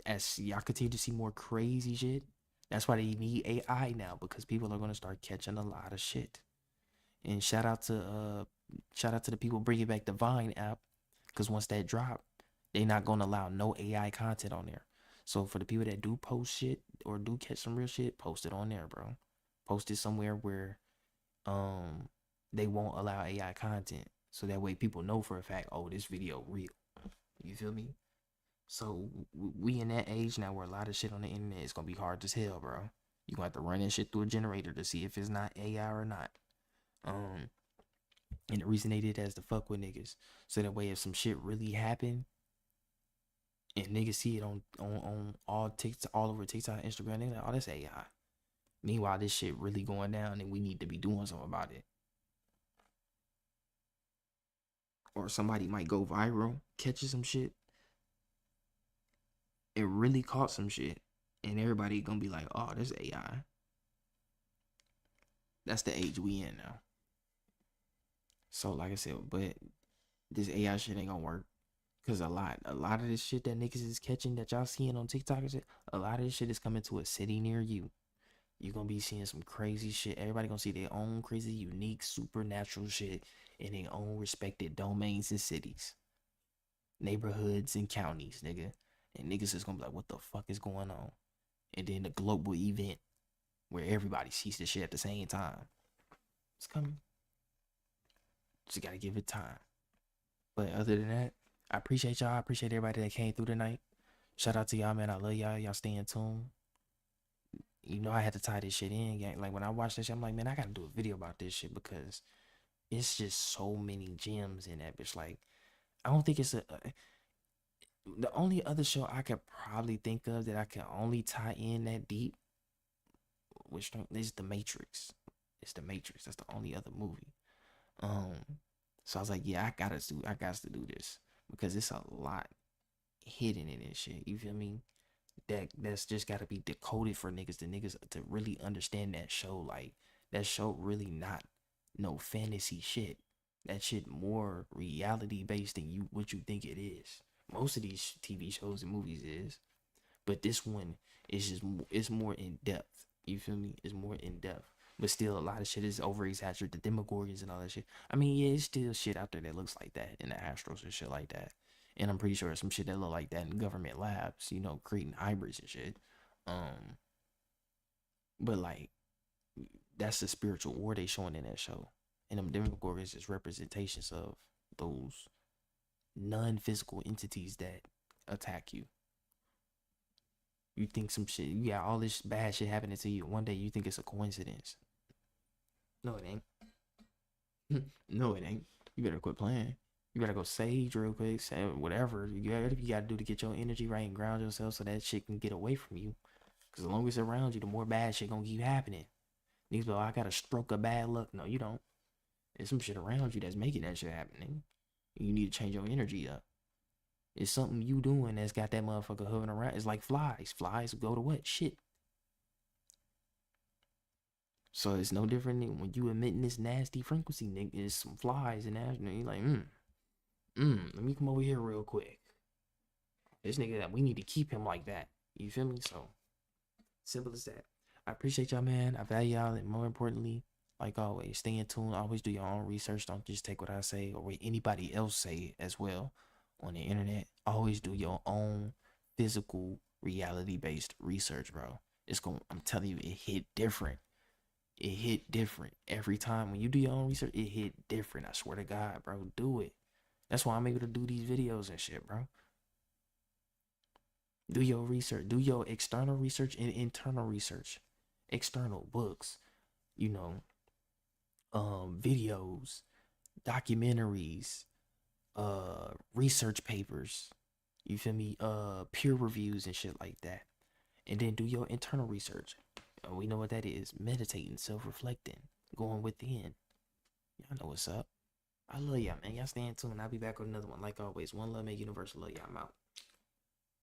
as y'all continue to see more crazy shit, that's why they need AI now, because people are gonna start catching a lot of shit. And shout out to the people bringing back the Vine app, because once that drop, they not gonna allow no AI content on there. So for the people that do post shit or do catch some real shit, post it on there, bro. Post it somewhere where they won't allow AI content. So that way people know for a fact, oh, this video real. You feel me? So we in that age now where a lot of shit on the internet is gonna be hard as hell, bro. You gonna have to run that shit through a generator to see if it's not AI or not. And the reason they did that is to fuck with niggas. So that way if some shit really happened and niggas see it on all TikTok, all over TikTok, Instagram, they're like, oh, that's AI. Meanwhile, this shit really going down and we need to be doing something about it. Or somebody might go viral, catches some shit. It really caught some shit. And everybody gonna be like, oh, that's AI. That's the age we in now. So like I said, but this AI shit ain't gonna work. Cause a lot of this shit that niggas is catching that y'all seeing on TikTok and shit, a lot of this shit is coming to a city near you. You're gonna be seeing some crazy shit. Everybody gonna see their own crazy, unique, supernatural shit in their own respected domains and cities, neighborhoods and counties, nigga. And niggas is gonna be like, what the fuck is going on? And then the global event where everybody sees this shit at the same time. It's coming. Just gotta give it time. But other than that, I appreciate y'all. I appreciate everybody that came through tonight. Shout out to y'all, man. I love y'all. Y'all stay in tune. You know I had to tie this shit in. Like when I watched this shit, I'm like, man, I gotta do a video about this shit because it's just so many gems in that bitch. Like, I don't think it's the only other show I could probably think of that I can only tie in that deep, which is The Matrix. It's The Matrix. That's the only other movie. So I was like, yeah, I got to do this because it's a lot hidden in this shit. You feel me? That's just got to be decoded for niggas to really understand that show. Like, that show really not no fantasy shit. That shit more reality based than what you think it is. Most of these TV shows and movies is, but this one is just it's more in depth. You feel me? It's more in depth, but still a lot of shit is over exaggerated. The Demogorgons and all that shit. I mean, yeah, it's still shit out there that looks like that in the Astros and shit like that. And I'm pretty sure some shit that look like that in government labs, you know, creating hybrids and shit. But like, that's the spiritual war they showing in that show. And them Demogorgons is representations of those non-physical entities that attack you. You think some shit, you got all this bad shit happening to you. One day you think it's a coincidence. No, it ain't. No, it ain't. You better quit playing. You better go sage real quick, say whatever you gotta do to get your energy right and ground yourself so that shit can get away from you. Cause as long as it's around you, the more bad shit gonna keep happening. Niggas be like, I got a stroke of bad luck. No, you don't. There's some shit around you that's making that shit happening. You need to change your energy up. It's something you doing that's got that motherfucker hovering around. It's like flies. Flies go to what? Shit. So it's no different than when you emitting this nasty frequency, nigga. It's some flies and that. You like, let me come over here real quick. This nigga, that we need to keep him like that. You feel me? So simple as that. I appreciate y'all, man. I value y'all, and more importantly, like always, stay in tune. Always do your own research. Don't just take what I say or what anybody else say as well on the internet. Always do your own physical, reality-based research, bro. I'm telling you, it hit different. It hit different every time. When you do your own research, it hit different. I swear to God, bro. Do it. That's why I'm able to do these videos and shit, bro. Do your research. Do your external research and internal research. External books, videos, documentaries, research papers, you feel me, peer reviews and shit like that. And then do your internal research. We know what that is. Meditating, self-reflecting, going within. Y'all know what's up. I love y'all, man. Y'all stay in tune. I'll be back with another one. Like always, one love, make universal love. Y'all, I'm out.